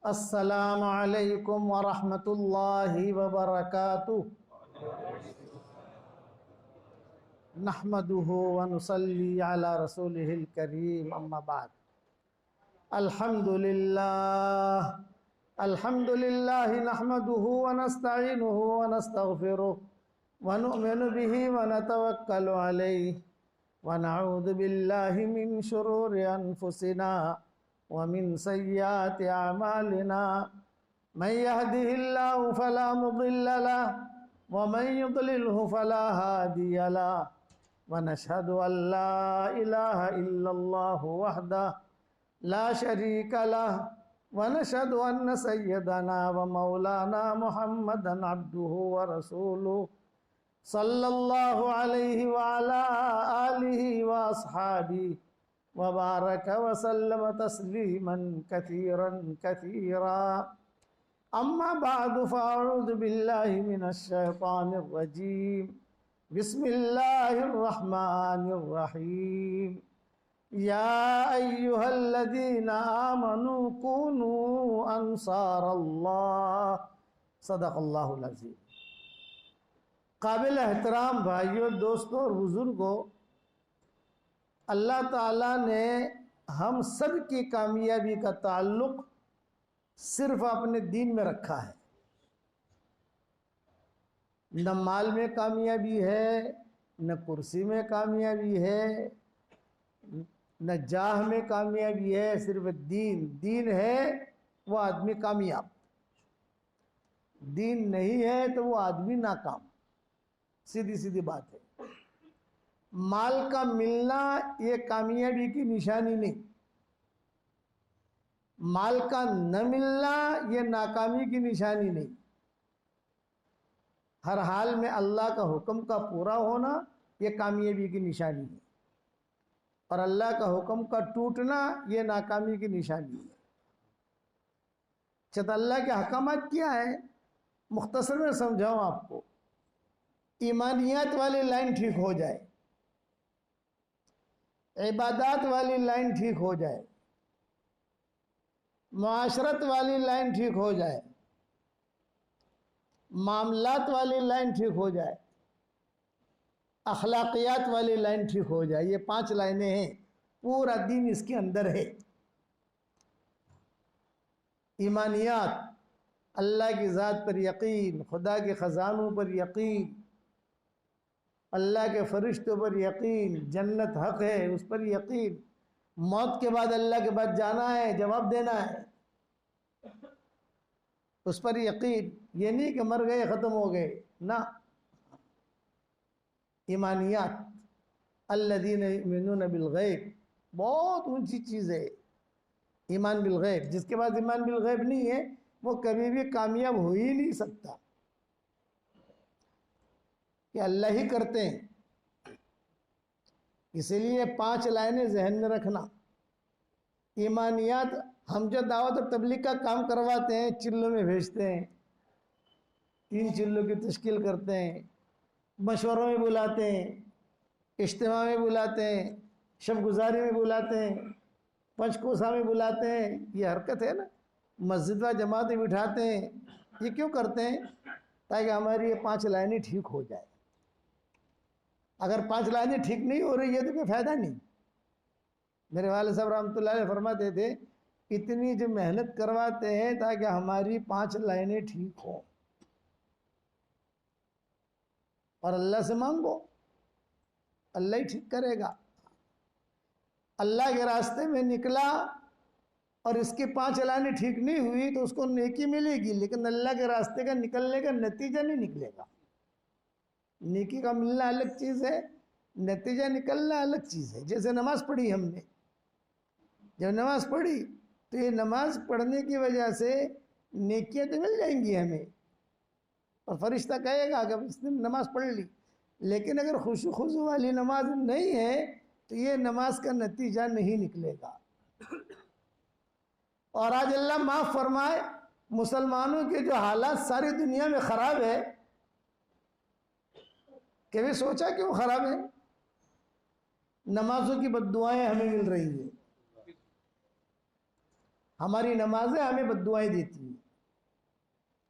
अस्सलामु अलैकुम वरहमतुल्लाहि वबरकातुह। नहमदुहु व नुसल्ली अला रसूलिहिल करीम, अम्मा बाद। अल्हम्दुलिल्लाह अल्हम्दुलिल्लाहि नहमदुहु व नस्तईनुहु व नस्तगफिरुह व नु'मिनु बिही व नतवक्कलु अलैहि व नऊज़ु बिल्लाहि मिन शुरूरि अनफुसिना व मिन सय्यिआति अमालिना। मन यहदिहिल्लाहु फला मुदिल्ल लहु व मन युद्लिल्हु फला हादिय लहु व नशहदु अल्ला इलाहा इल्लल्लाहु वहदहु ला शरीका लहु व नशहदु अन्न सय्यदना व मौलाना मुहम्मदन अब्दुहु व रसूलुहु सल्लल्लाहु अलैहि व अला आलिहि व अस्हाबिहि व बारक व सल्लम तस्लीमन कसीरन कसीरा। अम्मा बादु फ़अऊज़ु बिल्लाहि मिनश शैतानिर रजीम। बिस्मिल्लाहिर रहमानिर रहीम। या अय्युहल्लज़ीना आमनू कूनू अंसारल्लाह। सदक़ल्लाहुल अज़ीम। काबिल एहतराम भाइयों, दोस्तों और बुज़ुर्गों, अल्लाह ताला ने हम सब की कामयाबी का ताल्लुक़ सिर्फ अपने दीन में रखा है। न माल में कामयाबी है, न कुर्सी में कामयाबी है, न जाह में कामयाबी है, सिर्फ दीन। दीन है वो आदमी कामयाब, दीन नहीं है तो वो आदमी नाकाम। सीधी सीधी बात है। माल का मिलना ये कामयाबी की निशानी नहीं, माल का न मिलना ये नाकामी की निशानी नहीं। हर हाल में अल्लाह का हुक्म का पूरा होना ये कामयाबी की निशानी है, और अल्लाह का हुक्म का टूटना ये नाकामी की निशानी है। चत अल्लाह के हकामात क्या है, मुख्तसर में समझाऊं आपको। ईमानियात वाली लाइन ठीक हो जाए, इबादत वाली लाइन ठीक हो जाए, मुआशरत वाली लाइन ठीक हो जाए, मामलात वाली लाइन ठीक हो जाए, अखलाकियात वाली लाइन ठीक हो जाए। ये 5 लाइनें हैं, पूरा दीन इसके अंदर है। ईमानियात, अल्लाह की ज़ात पर यकीन, खुदा के ख़जानों पर यकीन, अल्लाह के फरिश्तों पर यकीन, जन्नत हक है उस पर यकीन, मौत के बाद अल्लाह के बाद जाना है, जवाब देना है, उस पर यकीन। ये नहीं कि मर गए ख़त्म हो गए ना। ईमानियात, अल्लज़ीना युमिनून बिल गैब, बहुत ऊंची चीज़ है ईमान बिल गैब। जिसके पास ईमान बिल गैब नहीं है वो कभी भी कामयाब हो ही नहीं सकता, कि अल्लाह ही करते हैं। इसीलिए 5 लाइनें जहन में रखना। ईमानियात, हम जो दावत और तबलीग का काम करवाते हैं, चिल्लों में भेजते हैं, 3 चिल्लों की तश्कील करते हैं, मशवरों में बुलाते हैं, इज्तिमा में बुलाते हैं, शब गुजारी में बुलाते हैं, पंचकोसा में बुलाते हैं। ये हरकत है ना, मस्जिद व जमात में बिठाते हैं। ये क्यों करते हैं? ताकि हमारी ये 5 लाइनें ठीक हो जाए। अगर 5 लाइनें ठीक नहीं हो रही है तो कोई फ़ायदा नहीं। मेरे वाले साहब रहमतुल्लाह अलैह फरमाते थे, इतनी जो मेहनत करवाते हैं ताकि हमारी 5 लाइनें ठीक हो, और अल्लाह से मांगो, अल्लाह ही ठीक करेगा। अल्लाह के रास्ते में निकला और इसकी 5 लाइनें ठीक नहीं हुई तो उसको नेकी मिलेगी, लेकिन अल्लाह के रास्ते का निकलने का नतीजा नहीं निकलेगा। नेकी का मिलना अलग चीज़ है, नतीजा निकलना अलग चीज़ है। जैसे नमाज़ पढ़ी हमने, जब नमाज़ पढ़ी तो ये नमाज पढ़ने की वजह से नेकियां तो मिल जाएंगी हमें, और फरिश्ता कहेगा कि इसने नमाज पढ़ ली। लेकिन अगर खुशू खुशू वाली नमाज नहीं है तो ये नमाज का नतीजा नहीं निकलेगा। और आज अल्लाह माफ़ फरमाए, मुसलमानों के जो हालात सारी दुनिया में ख़राब है, कभी सोचा क्यों ख़राब है? नमाजों की बद्दुआएं हमें मिल रही है। हमारी नमाजें हमें बद्दुआएं देती हैं।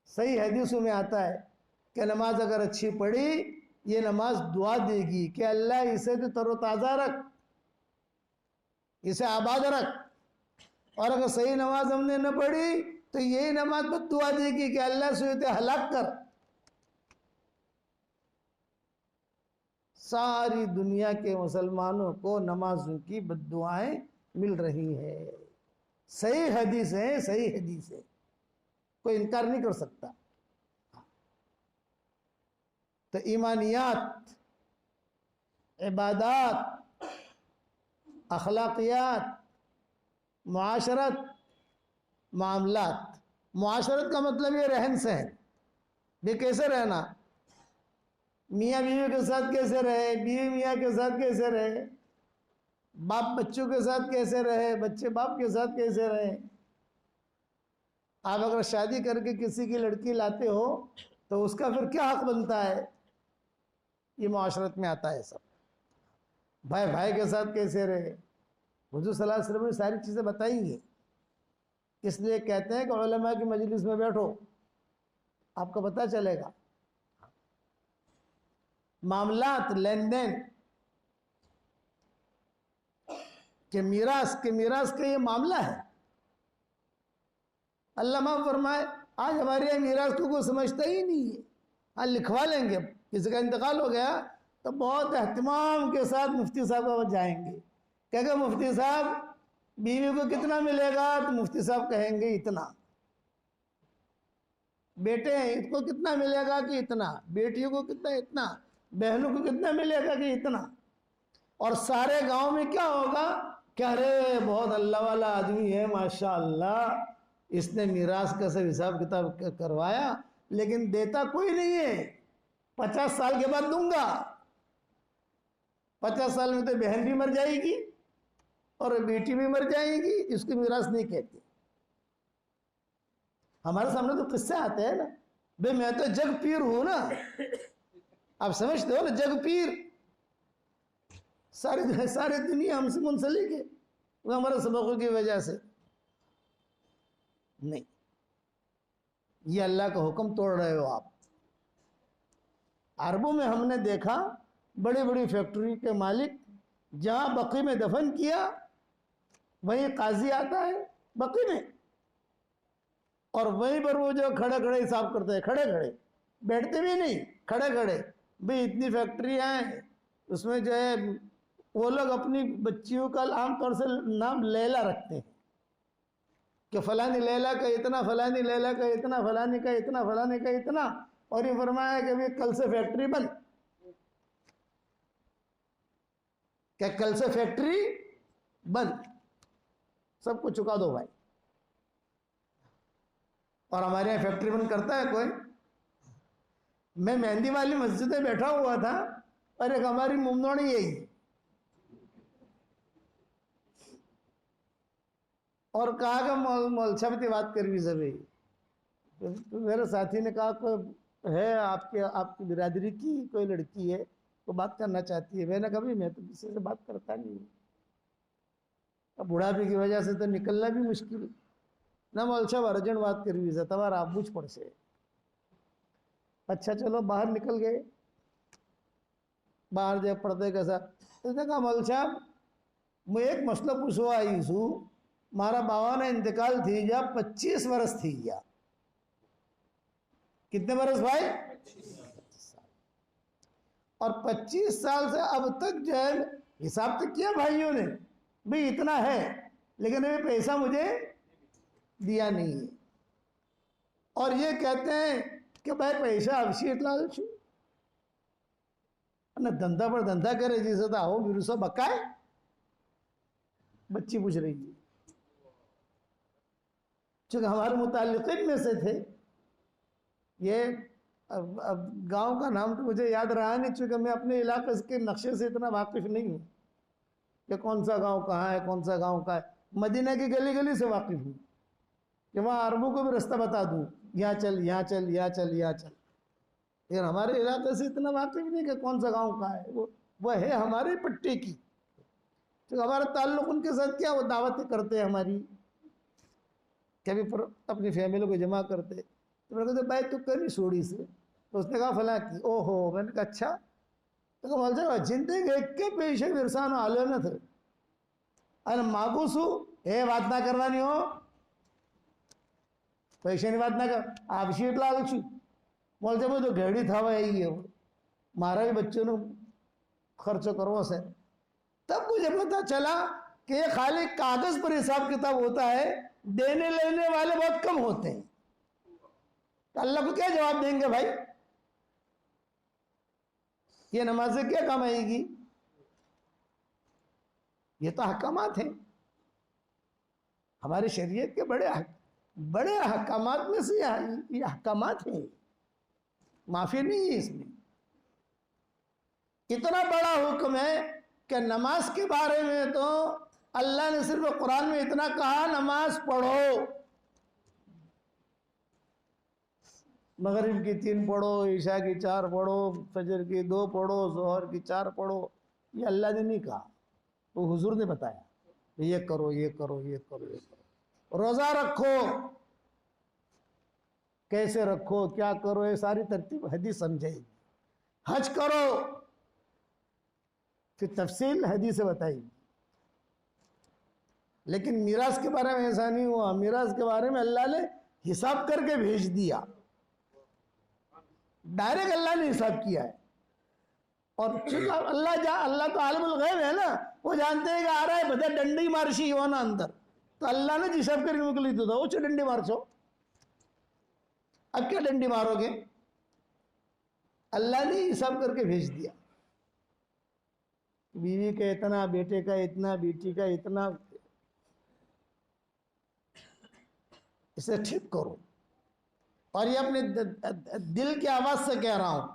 सही हदीसों में आता है कि नमाज अगर अच्छी पढ़ी, ये नमाज दुआ देगी कि अल्लाह इसे तो तरोताज़ा रख, इसे आबाद रख। और अगर सही नमाज हमने न पढ़ी तो यही नमाज बद्दुआ देगी कि अल्लाह से इसे हलाक कर। सारी दुनिया के मुसलमानों को नमाजों की बद्दुआएं मिल रही है। सही हदीस है, सही हदीस है, कोई इनकार नहीं कर सकता। तो ईमानियात, इबादात, अखलाकियात, मुआशरत, मामलात। मुआशरत का मतलब ये रहन सहन, भी कैसे रहना, मियाँ बीवी के साथ कैसे रहे, बीवी मियाँ के साथ कैसे रहे, बाप बच्चों के साथ कैसे रहे, बच्चे बाप के साथ कैसे रहे। आप अगर शादी करके किसी की लड़की लाते हो तो उसका फिर क्या हक बनता है, ये मुआशरत में आता है सब। भाई भाई के साथ कैसे रहे, हुजूर सल्लल्लाहु अलैहि वसल्लम ने सारी चीज़ें बताएंगे। इसलिए कहते हैं कि उलमा की मजलिस में बैठो, आपको पता चलेगा। मामलात, लेन देन के मीरास का ये मामला है। अल्लाह माफ़ फरमाए, आज हमारे यहाँ मीरास को कोई समझता ही नहीं है। हाँ, लिखवा लेंगे, किसी का इंतकाल हो गया तो बहुत एहतमाम के साथ मुफ्ती साहब का जाएंगे, कहेंगे मुफ्ती साहब बीवी को कितना मिलेगा, तो मुफ्ती साहब कहेंगे इतना। बेटे हैं, इसको कितना मिलेगा कि इतना, बेटियों को कितना, इतना, बहनों को कितना मिलेगा कि इतना। और सारे गांव में क्या होगा, क्या अरे बहुत अल्लाह वाला आदमी है माशाअल्लाह, इसने मीरास का सब हिसाब किताब करवाया, लेकिन देता कोई नहीं है। 50 साल के बाद दूंगा, 50 साल में तो बहन भी मर जाएगी और बेटी भी मर जाएगी, इसको मीरास नहीं कहते। हमारे सामने तो किस्से आते हैं ना, भाई मैं तो जग पीर हूं ना, आप समझते हो ना, जग पीर, सारी दुनिया हमसे मुंसलिक है, वो हमारे सबकों की वजह से। नहीं, ये अल्लाह का हुक्म तोड़ रहे हो आप। अरबों में हमने देखा बड़ी बड़ी फैक्ट्री के मालिक जहां बकी में दफन किया वहीं काजी आता है बकी में, और वहीं पर वो जो खड़े खड़े हिसाब करते हैं, खड़े खड़े, बैठते भी नहीं, खड़े खड़े। भाई इतनी फैक्ट्रियां हैं, उसमें जो है वो लोग अपनी बच्चियों का आमतौर से नाम लैला रखते हैं कि फलानी लैला का इतना, फलानी लैला का इतना, फलानी का इतना, फलानी का इतना, और ये फरमाया कि भाई कल से फैक्ट्री बंद, क्या कल से फैक्ट्री बंद, सबको चुका दो भाई। और हमारे यहाँ फैक्ट्री बंद करता है कोई? मैं मेहंदी वाली मस्जिद में बैठा हुआ था और एक हमारी मुमनोड़ी यही, और कहा कि मौलछा भी बात कर भी सभी। तो मेरे साथी ने कहा कोई है आपकी बिरादरी की कोई लड़की है तो बात करना चाहती है। मैंने कहा मैं तो किसी से बात करता नहीं, अब बुढ़ापे की वजह से तो निकलना भी मुश्किल ना, मौलछा अर्जेंट बात कर भी तबार आप बुझ पड़ से। अच्छा चलो बाहर निकल गए, बाहर जब पर्दे के साथ उसने कहा मौलछा मैं एक मसलो पूछवा आई हूँ, मारा बाबा ने इंतकाल थी जा 25 वर्ष थी गया। कितने वर्ष भाई? 25 साल। और 25 साल से अब तक जो है हिसाब तो किया भाइयों ने, भाई इतना है, लेकिन अभी पैसा मुझे दिया नहीं है। और ये कहते हैं कि भाई पैसा अवश्य लाल छू न धंधा पर धंधा करे जैसे तो आओ बिरु सब बकाए। बच्ची पूछ रही है, चूंकि हमारे मुतालिकिन में से थे ये। अब गांव का नाम तो मुझे याद रहा नहीं, चूंकि मैं अपने इलाके के नक्शे से इतना वाकिफ नहीं हूँ कि कौन सा गांव कहाँ है, कौन सा गांव का है। मदीना की गली गली से वाकिफ हूँ कि वहाँ अरबों को भी रास्ता बता दूँ, यहाँ चल, यहाँ चल, यहाँ चल, यहाँ चल। लेकिन हमारे इलाके से इतना वाकिफ नहीं कि कौन सा गांव कहाँ है। वो है हमारे पट्टे की, तो हमारा ताल्लुक उनके साथ क्या, वो दावतें करते हैं हमारी। कभी अपनी फैमिली को जमा करते, तो मैंने कहा भाई तू करी सोड़ी से, तो उसने कहा फला की। ओहो, मैंने कहा अच्छा, तो मौलवी साहब जिंदगी के पेशे विरसान आलो न थे અને માગું છું એ વાત ના કરવાની હો, પૈસાની વાત ના કર, આવશે એટલા આવું છું। બોલશે બધું ઘેડી થવા આવી ગયો, મારા भी बच्चों ने खर्चो करवा से। तब मुझे पता चला कि ये खाली कागज पर हिसाब किताब होता है, देने लेने वाले बहुत कम होते हैं। तो अल्लाह को क्या जवाब देंगे भाई? ये नमाज से क्या कमाएगी? ये तो हकामात हैं, हमारे शरीयत के बड़े हकामात में से ये हकामात हैं, माफी नहीं है इसमें। इतना बड़ा हुक्म है कि नमाज के बारे में तो अल्लाह ने सिर्फ कुरान में इतना कहा, नमाज पढ़ो, मगरिब की 3 पढ़ो, ईशा की 4 पढ़ो, फजर की 2 पढ़ो, जोहर की 4 पढ़ो। ये अल्लाह ने नहीं कहा, तो हुजूर ने बताया ये करो, ये करो, ये करो, ये करो। रोजा रखो, कैसे रखो, क्या करो, ये सारी तरतीब हदीस समझाएगी। हज करो, फिर तफसील हदीस से बताएगी। लेकिन मिराज के बारे में ऐसा नहीं हुआ। मिराज के बारे में अल्लाह ने हिसाब करके भेज दिया, डायरेक्ट अल्लाह ने हिसाब किया है। और अल्लाह तो आलिमुल गैब है ना, वो जानते हैं कि आ रहा है बता डंडी मारशी हो ना अंदर, तो अल्लाह ने हिसाब करके मोकली तो वो डंडी मारछो। अब क्या डंडी मारोगे? अल्लाह ने हिसाब करके भेज दिया, बीवी का इतना, बेटे का इतना, बेटी का इतना, इसे ठीक करो। और ये अपने दिल की आवाज से कह रहा हूं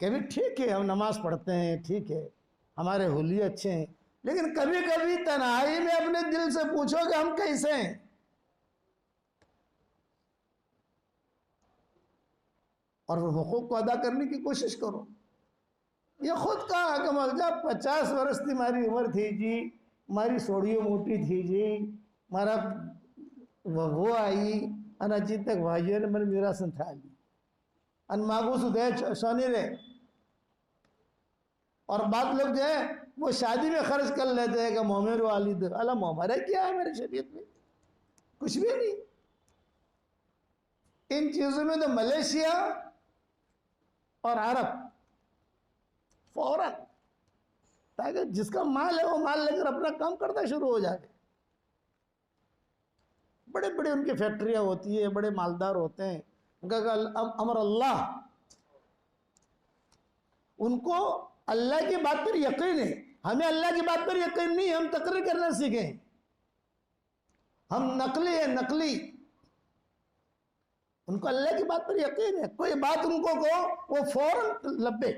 कि भी ठीक है हम नमाज पढ़ते हैं, ठीक है हमारे हुलिये अच्छे हैं, लेकिन कभी कभी तन्हाई में अपने दिल से पूछो कि हम कैसे हैं। और हुकूक को अदा करने की कोशिश करो। ये खुद कहा कि मौलवी 50 वर्ष थी मारी उम्र थी जी, मारी सोड़ियों मोटी थी जी, मारा वो आई अनाजी तक भाइयों ने मैंने मेरा संथा ली अन मांगू सुधे सोनी रे। और बात लोग जो है वो शादी में खर्च कर लेते हैं कि मोहम्मद वालिद, अला मोहम्मद क्या है मेरे शरीयत में? कुछ भी नहीं। इन चीजों में तो मलेशिया और अरब फौरन, ताकि जिसका माल है वो माल लेकर अपना काम करना शुरू हो जाए। बड़े बड़े उनकी फैक्ट्रियां होती है, बड़े मालदार होते हैं, उनका अमर अल्लाह, उनको अल्लाह की बात पर यकीन है। हमें अल्लाह की बात पर यकीन नहीं, हम तकरीर करना सीखें, हम नकली है, नकली। उनको अल्लाह की बात पर यकीन है, कोई बात उनको को वो फौरन लब्बे,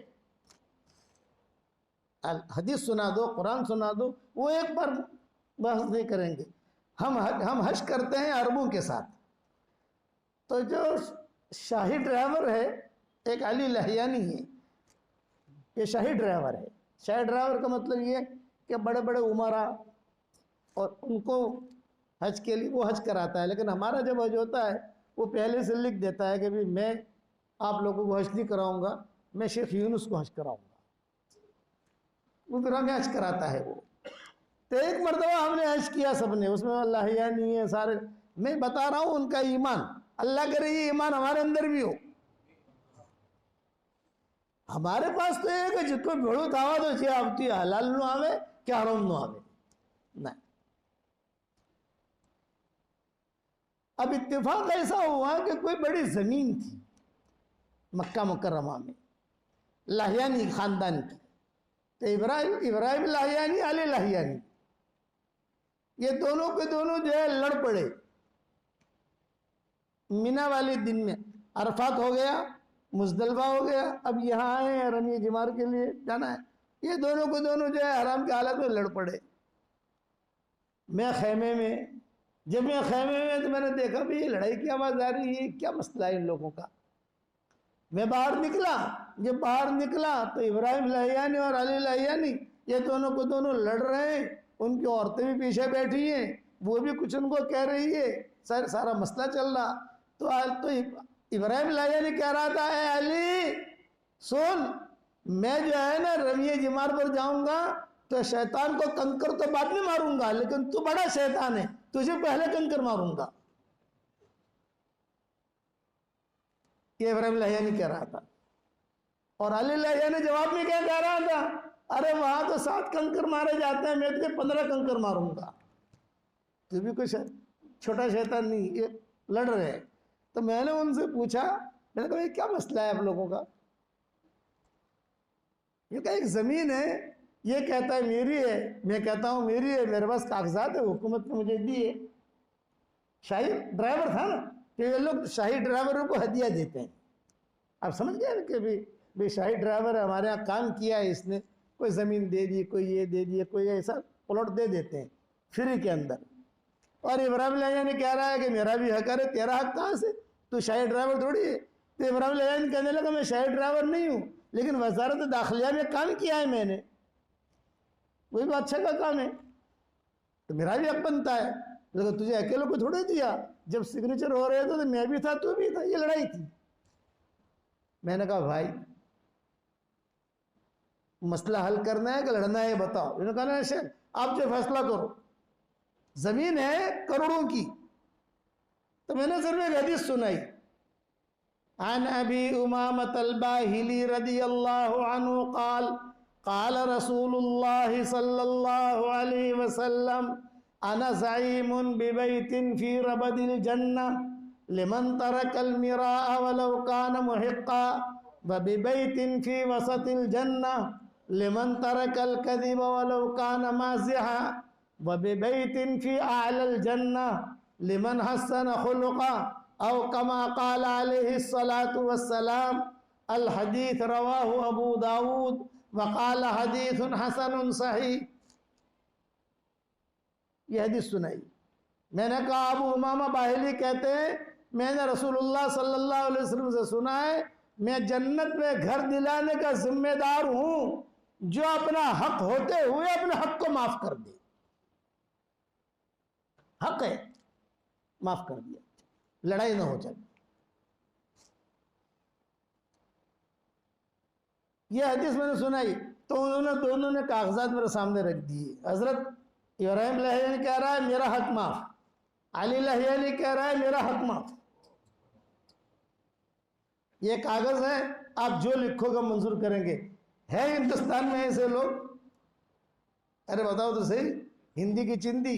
हदीस सुना दो, कुरान सुना दो, वो एक बार बहस नहीं करेंगे। हम हज करते हैं अरबों के साथ। तो जो शाही ड्राइवर है, एक अली लहियानी है, ये शाही ड्राइवर है। शाही ड्राइवर का मतलब ये कि बड़े बड़े उमरा और उनको हज के लिए वो हज कराता है। लेकिन हमारा जब हज होता है वो पहले से लिख देता है कि भाई मैं आप लोगों को हज नहीं कराऊंगा, मैं शेख यूनुस को हज कराऊंगा। वो फिर हमें हज कराता है वो। तो एक मरतबा हमने हज किया सबने, उसमें अल्लाह या नहीं है सारे। मैं बता रहा हूँ उनका ईमान, अल्लाह करे ये ईमान हमारे अंदर भी हो। हमारे पास तो एक जिसको भेड़ू थावा तो छे आवती हलाल नु आवे कि हराम नु आवे नहीं। अब इत्तेफाक ऐसा हुआ कि कोई बड़ी जमीन थी मक्का मुकर्रमा में, लाहियानी खानदान की। तो इब्राहिम लाहियानी, अली लाहियानी, ये दोनों के दोनों जो है लड़ पड़े। मीना वाले दिन में अरफात हो गया, मुजदलफा हो गया, अब यहाँ आए हैं रमी जिमार के लिए जाना है। ये दोनों को दोनों जो है हराम के हालत में लड़ पड़े। मैं खेमे में, जब मैं खेमे में तो मैंने देखा भी ये लड़ाई की आवाज़ आ रही है, क्या मसला है इन लोगों का। मैं बाहर निकला, जब बाहर निकला तो इब्राहिम लाहियानी और अली लाहियानी ये दोनों को दोनों लड़ रहे हैं। उनकी औरतें भी पीछे बैठी हैं, वो भी कुछ उनको कह रही है, सारा मसला चल रहा। तो आज तो इब्राहिम लाया कह रहा था, ए अली सुन, मैं जो है ना रविये जिमार पर जाऊंगा तो शैतान को कंकर तो बाद में मारूंगा, लेकिन तू बड़ा शैतान है, तुझे पहले कंकर मारूंगा। ये इब्राहिम लाया कह रहा था। और अली लाया ने जवाब में क्या कह रहा था, अरे वहां तो 7 कंकर मारे जाते हैं, मैं तुझे 15 कंकर मारूंगा। तू भी कुछ छोटा शैतान नहीं, ये लड़ रहे हैं। तो मैंने उनसे पूछा, मैंने कहा क्या मसला है आप लोगों का? ये कहा एक जमीन है, ये कहता है मेरी है, मैं कहता हूं मेरी है, मेरे पास कागजात है, हुकूमत ने मुझे दी है। शाही ड्राइवर था ना, कि ये लोग शाही ड्राइवरों को हदिया देते हैं। आप समझ गए कि भाई शाही ड्राइवर है, हमारे यहाँ काम किया है इसने, कोई ज़मीन दे दी, कोई ये दे दिए, कोई ऐसा प्लॉट दे देते हैं फ्री के अंदर। और इब्राहिम लाया ने कह रहा है कि मेरा भी हक है, तेरा हक कहाँ से, तू शाही ड्राइवर थोड़ी है। तो इब्राहिम लाया ने कहने लगा, मैं शाही ड्राइवर नहीं हूँ, लेकिन वजारत दाखिलिया में काम किया है मैंने, वही बादशाह का काम है, तो मेरा भी हक बनता है। लेकिन तुझे अकेले को थोड़े दिया, जब सिग्नेचर हो रहे थे तो मैं भी था, तू भी था, ये लड़ाई थी। मैंने कहा भाई मसला हल करना है कि लड़ना है बताओ। इन्होंने कहा ना शेख आप जो फैसला करो, जमीन है करोड़ों की। तो मैंने सिर्फ एक हदीस सुनाई, अन अबी उमामत अल-बाहिली रदियल्लाहु अन्हु क़ाल क़ाल रसूलुल्लाह सल्लल्लाहु अलैहि वसल्लम अना ज़ईमुन बिबैतिन फी रबदिल जन्नह लिमन तरकल मिराअ वलौ कान मुहिक्का व बिबैतिन फी वसतिल जन्नह लिमन तरकल कज़िब वलौ कान माज़िहा व बिबैतिन फी अअलल जन्नह लिमन हस्सन खुलुका औ कमा क़ाल अलैहि सलातु वस्सलाम। अल हदीस रवाहु अबू दाऊद व क़ाल हदीसुन हसनुन सही। ये हदीस सुनाई। मैंने कहा अबू उमामा बाहिली कहते हैं मैंने रसूलुल्लाह सल्लल्लाहु अलैहि वसल्लम से सुना है, मैं जन्नत में घर दिलाने का जिम्मेदार हूं जो अपना हक होते हुए अपने हक को माफ कर दे। हक है, माफ कर दिया, लड़ाई ना हो जाए। यह हदीस मैंने सुनाई तो उन्होंने दोनों ने कागजात मेरे सामने रख दिए। हजरत इब्राहिम लहियानी कह रहा है मेरा हक माफ, अली लहियानी कह रहा है मेरा हक माफ। ये कागज है, आप जो लिखोगे मंजूर करेंगे। है हिंदुस्तान में ऐसे लोग? अरे बताओ तो सही, हिंदी की चिंदी।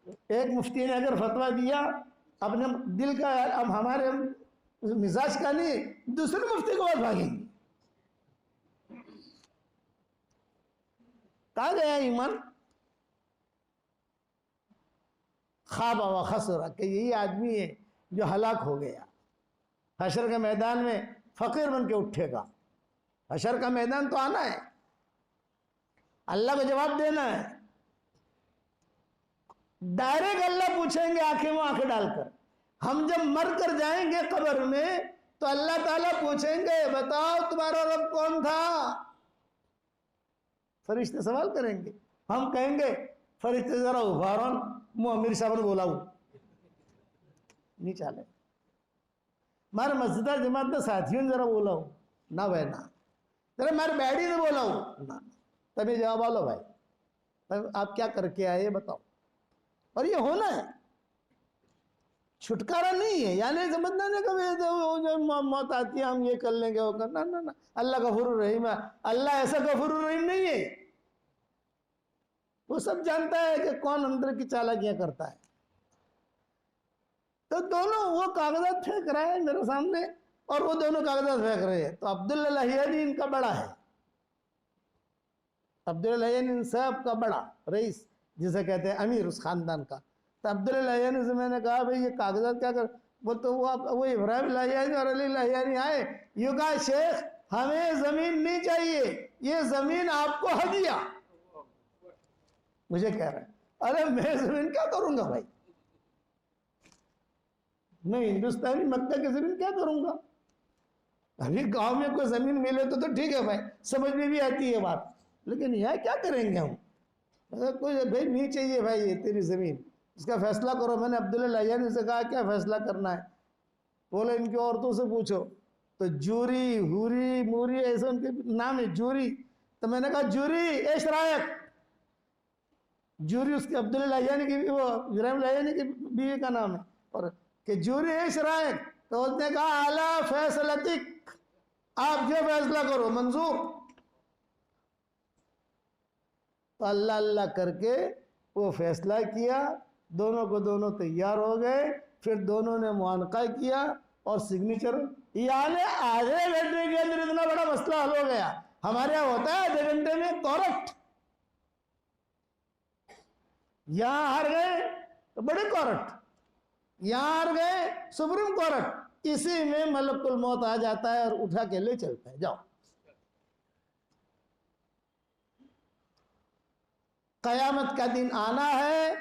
एक मुफ्ती ने अगर फतवा दिया अपने दिल का, अब हमारे मिजाज का नहीं, दूसरे मुफ्ती को बात भागेंगे। कहा गया ईमान? खाबा व खसरा, कि यही आदमी है जो हलाक हो गया। हशर के मैदान में फकीर बन के उठेगा। हशर का मैदान तो आना है, अल्लाह को जवाब देना है। डायरेक्ट अल्लाह पूछेंगे आंखें में आंखें डालकर। हम जब मर कर जाएंगे कब्र में तो अल्लाह ताला पूछेंगे बताओ तुम्हारा रब कौन था? फरिश्ते सवाल करेंगे, हम कहेंगे फरिश्ते जरा उभारो, मुँह अमीर साहब ने बोला नहीं चाले, मारे मस्जिद जमात के साथियों ने जरा बोला ना भाई ना, जरा मारे बैडी ने बोला ना। तभी जवाब आलो भाई, तब आप क्या करके आए बताओ। और ये होना है, छुटकारा नहीं है। यानी समझना नहीं कभी जो मौत आती है हम ये कर लेंगे वो कर, ना ना ना। अल्लाह गफूर रहीम है। अल्लाह ऐसा गफूर रहीम नहीं है, वो सब जानता है कि कौन अंदर की चालाकियां करता है। तो दोनों वो कागजात फेंक रहे हैं मेरे सामने और वो दोनों कागजात फेंक रहे हैं। तो अब्दुल्ला लहियानी इनका बड़ा है, अब्दुल्ला लहियानी इन सब का बड़ा रईस जिसे कहते हैं अमीर उस खानदान का। तो अब्दुल्ला लहियानी से मैंने कहा भाई ये कागजात क्या कर, वो तो वो इब्राहिम लहियानी और अली लहियानी आए, ये कहा शेख हमें जमीन नहीं चाहिए, ये जमीन आपको हदिया। मुझे कह रहा है अरे मैं जमीन क्या करूंगा भाई, मैं हिंदुस्तानी मक्का की जमीन क्या करूंगा? अभी गांव में कोई जमीन मिले तो ठीक है भाई, समझ में भी आती है बात, लेकिन यहाँ क्या करेंगे हम? कुछ भाई नहीं चाहिए भाई ये तेरी ज़मीन, इसका फैसला करो। मैंने अब्दुल्ला लाहियानी से कहा क्या फैसला करना है? बोले इनकी औरतों से पूछो। तो जूरी, हुरी, मूरी ऐसे उनके नाम है, जूरी। तो मैंने कहा जूरी एश रायक, जूरी उसके अब्दुल्ला लाहियानी की, वो इब्राहिम लाहियानी की बीवी का नाम है, और कि जूरी एश रायक। तो उसने कहा आला फैसलतिक, आप जो फैसला करो मंजूर। तो अल्लाह अल्लाह करके वो फैसला किया, दोनों को दोनों तैयार हो गए, फिर दोनों ने मुआनका किया और सिग्नेचर। यानी आधे घंटे के अंदर इतना बड़ा मसला हल हो गया। हमारे यहाँ होता है आधे घंटे में कोर्ट, यहां हार गए तो बड़े कोर्ट, यहां हार गए सुप्रीम कोर्ट, इसी में मलकुल मौत आ जाता है और उठा के ले चलता है, जाओ। कयामत का दिन आना है,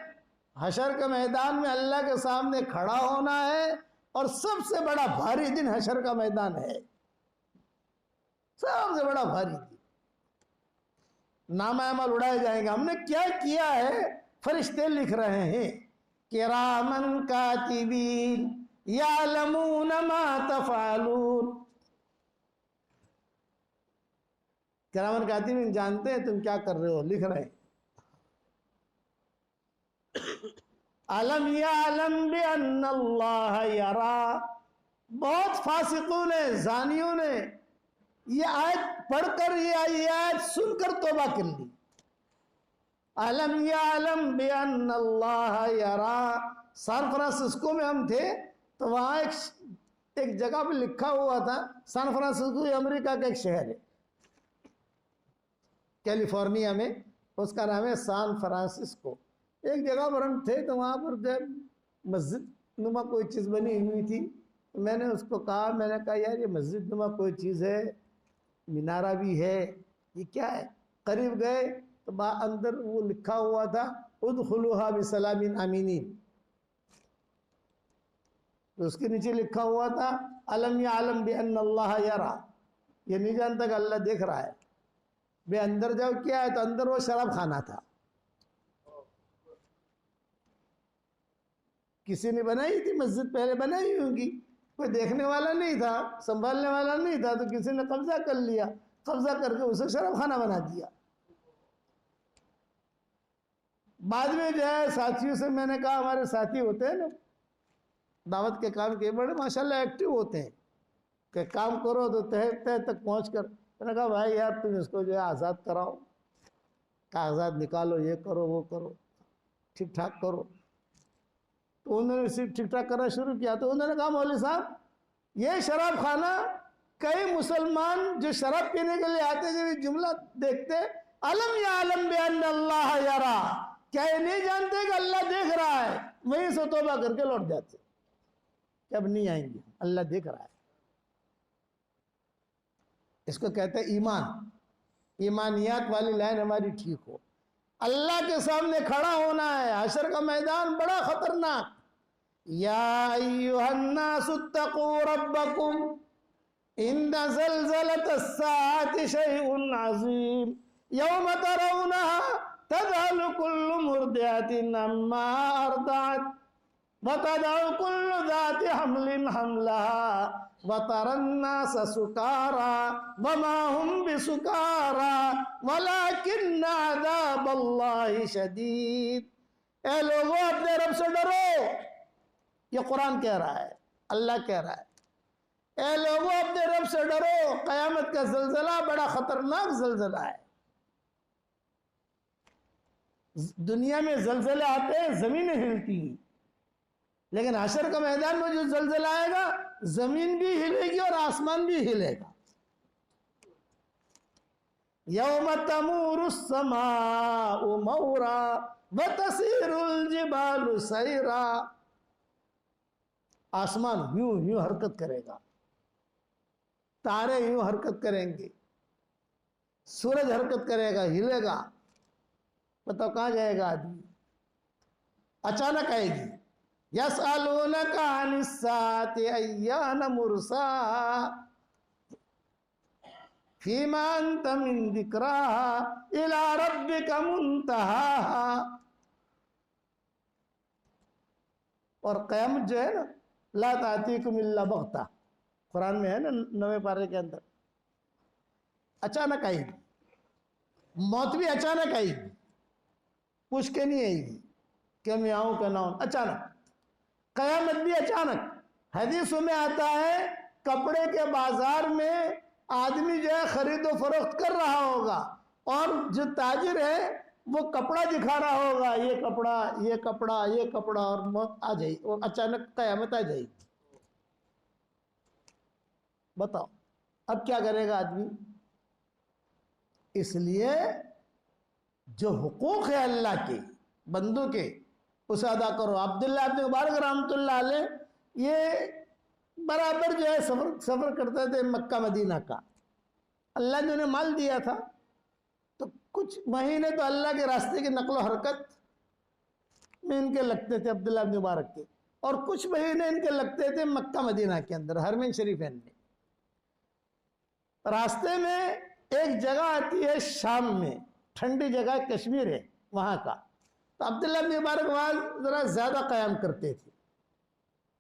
हशर के मैदान में अल्लाह के सामने खड़ा होना है, और सबसे बड़ा भारी दिन हशर का मैदान है, सबसे बड़ा भारी दिन। नामा अमल उड़ाए जाएंगे, हमने क्या किया है फरिश्ते लिख रहे हैं, किरामन कातिबीन यालमून मा तफालून। किरामन कातिबीन जानते हैं तुम क्या कर रहे हो, लिख रहे हैं। अलम यालम बिअन्नल्लाह यरा। बहुत फासिकों ने, जानियों ने ये आयत पढ़कर, ये आयत सुनकर तौबा कर ली। अलम यालम बिअन्नल्लाह यरा। सैन फ्रांसिस्को में हम थे तो वहां एक जगह पे लिखा हुआ था, सैन फ्रांसिस्को अमेरिका का एक शहर है कैलिफोर्निया में, उसका नाम है सैन फ्रांसिस्को। एक जगह पर हम थे तो वहाँ पर जब मस्जिद नुमा कोई चीज़ बनी हुई थी, तो मैंने उसको कहा, मैंने कहा यार ये मस्जिद नुमा कोई चीज़ है, मीनारा भी है, ये क्या है? करीब गए तो अंदर वो लिखा हुआ था उदखुलूहा बिसलामिन आमीनीन। तो उसके नीचे लिखा हुआ था अलम या आलम बिअन्नल्लाह यरा, ये नहीं जानता कि अल्लाह देख रहा है। बे अंदर जाओ, क्या है? तो अंदर वो शराब खाना था। किसी ने बनाई थी मस्जिद, पहले बनाई होगी, कोई देखने वाला नहीं था, संभालने वाला नहीं था, तो किसी ने कब्जा कर लिया, कब्जा करके उसे शराब खाना बना दिया। बाद में जो है साथियों से मैंने कहा, हमारे साथी होते हैं ना दावत के काम के, बड़े माशाल्लाह एक्टिव होते हैं कि काम करो तो तह तह तक पहुँच कर। मैंने कहा भाई यार तुम इसको जो है आज़ाद कराओ, कागजात निकालो, ये करो वो करो, ठीक ठाक करो। तो उन्होंने सिर्फ ठीक ठाक करना शुरू किया। तो उन्होंने कहा मौलवी साहब ये शराब खाना, कई मुसलमान जो शराब पीने के लिए आते जब ये जुमला देखते अलम या आलम बिअन्नल्लाह यरा, क्या ये नहीं जानते कि अल्लाह देख रहा है? वहीं से तौबा करके लौट जाते, अब नहीं आएंगे, अल्लाह देख रहा है। इसको कहते हैं ईमान, ईमानियात वाली लाइन हमारी ठीक हो। अल्लाह के सामने खड़ा होना है, हशर का मैदान बड़ा खतरनाक। या अय्युहन्नासुत्तकू रब्बकुम इन्ना ज़ल्ज़लतस्साअति शैउन अज़ीम यौम तरौनहा तज़हलु कुल्लु मुर्दिअतिन अम्मा अर्दअत व तदअु कुल्लु ज़ाति हम्लिन हम्लहा व तरन्नास सुकारा व मा हुम बिसुकारा वलाकिन्न अज़ाबल्लाहि शदीद। ए लोगों अपने रब से डरो, ये कुरान कह रहा है, अल्लाह कह रहा है। ए लोगों अपने रब से डरो, क़यामत का ज़ल्ज़ला बड़ा खतरनाक ज़ल्ज़ला है। दुनिया में ज़ल्ज़ले आते हैं, ज़मीनें हिलती हैं, लेकिन हशर का मैदान में जो ज़ल्ज़ला आएगा, ज़मीन भी हिलेगी और आसमान भी हिलेगा। यौम तमूरुस समाउ मौरा व तसीरुल जिबालु सैरा। आसमान यूं यूं हरकत करेगा, तारे यूं हरकत करेंगे, सूरज हरकत करेगा, हिलेगा। बताओ कहाँ जाएगा आदमी? अचानक आएगी। यसअलूनका अनिस्साअति अय्यान मुरसा फीमा अंत मिन जिक्राहा इला रब्बिका मुंतहाहा। और क़यामत जो है ना, ला तातीकुम इल्ला बग़ता, कुरान में है ना 9वें पारे के अंदर। अचानक आएगी मौत, भी अचानक आएगी, पूछ के नहीं आएगी कि मैं आऊं क्या ना आऊं, अचानक। क़यामत भी अचानक। हदीसों में आता है कपड़े के बाजार में आदमी जो है खरीदो फरोख्त कर रहा होगा और जो ताजिर है वो कपड़ा दिखा रहा होगा, ये कपड़ा, ये कपड़ा, ये कपड़ा, और मौत आ जाएगी, और अचानक क़यामत आ जाएगी। बताओ अब क्या करेगा आदमी? इसलिए जो हुकूक है अल्लाह के बंदों के, उसे अदा करो। अब्दुल्लाह इब्न मुबारक रहमतुल्लाह अलैह ये बराबर जो है सफर करते थे मक्का मदीना का। अल्लाह ने उन्हें माल दिया था, तो कुछ महीने तो अल्लाह के रास्ते की नकलो हरकत में इनके लगते थे अब्दुल्लाह इब्न मुबारक के, और कुछ महीने इनके लगते थे मक्का मदीना के अंदर हरमैन शरीफैन में। रास्ते में एक जगह आती है शाम में, ठंडी जगह कश्मीर है वहाँ का, तो अब्दुल्लाह इब्न मुबारक वहाँ ज़रा ज़्यादा क़याम करते थे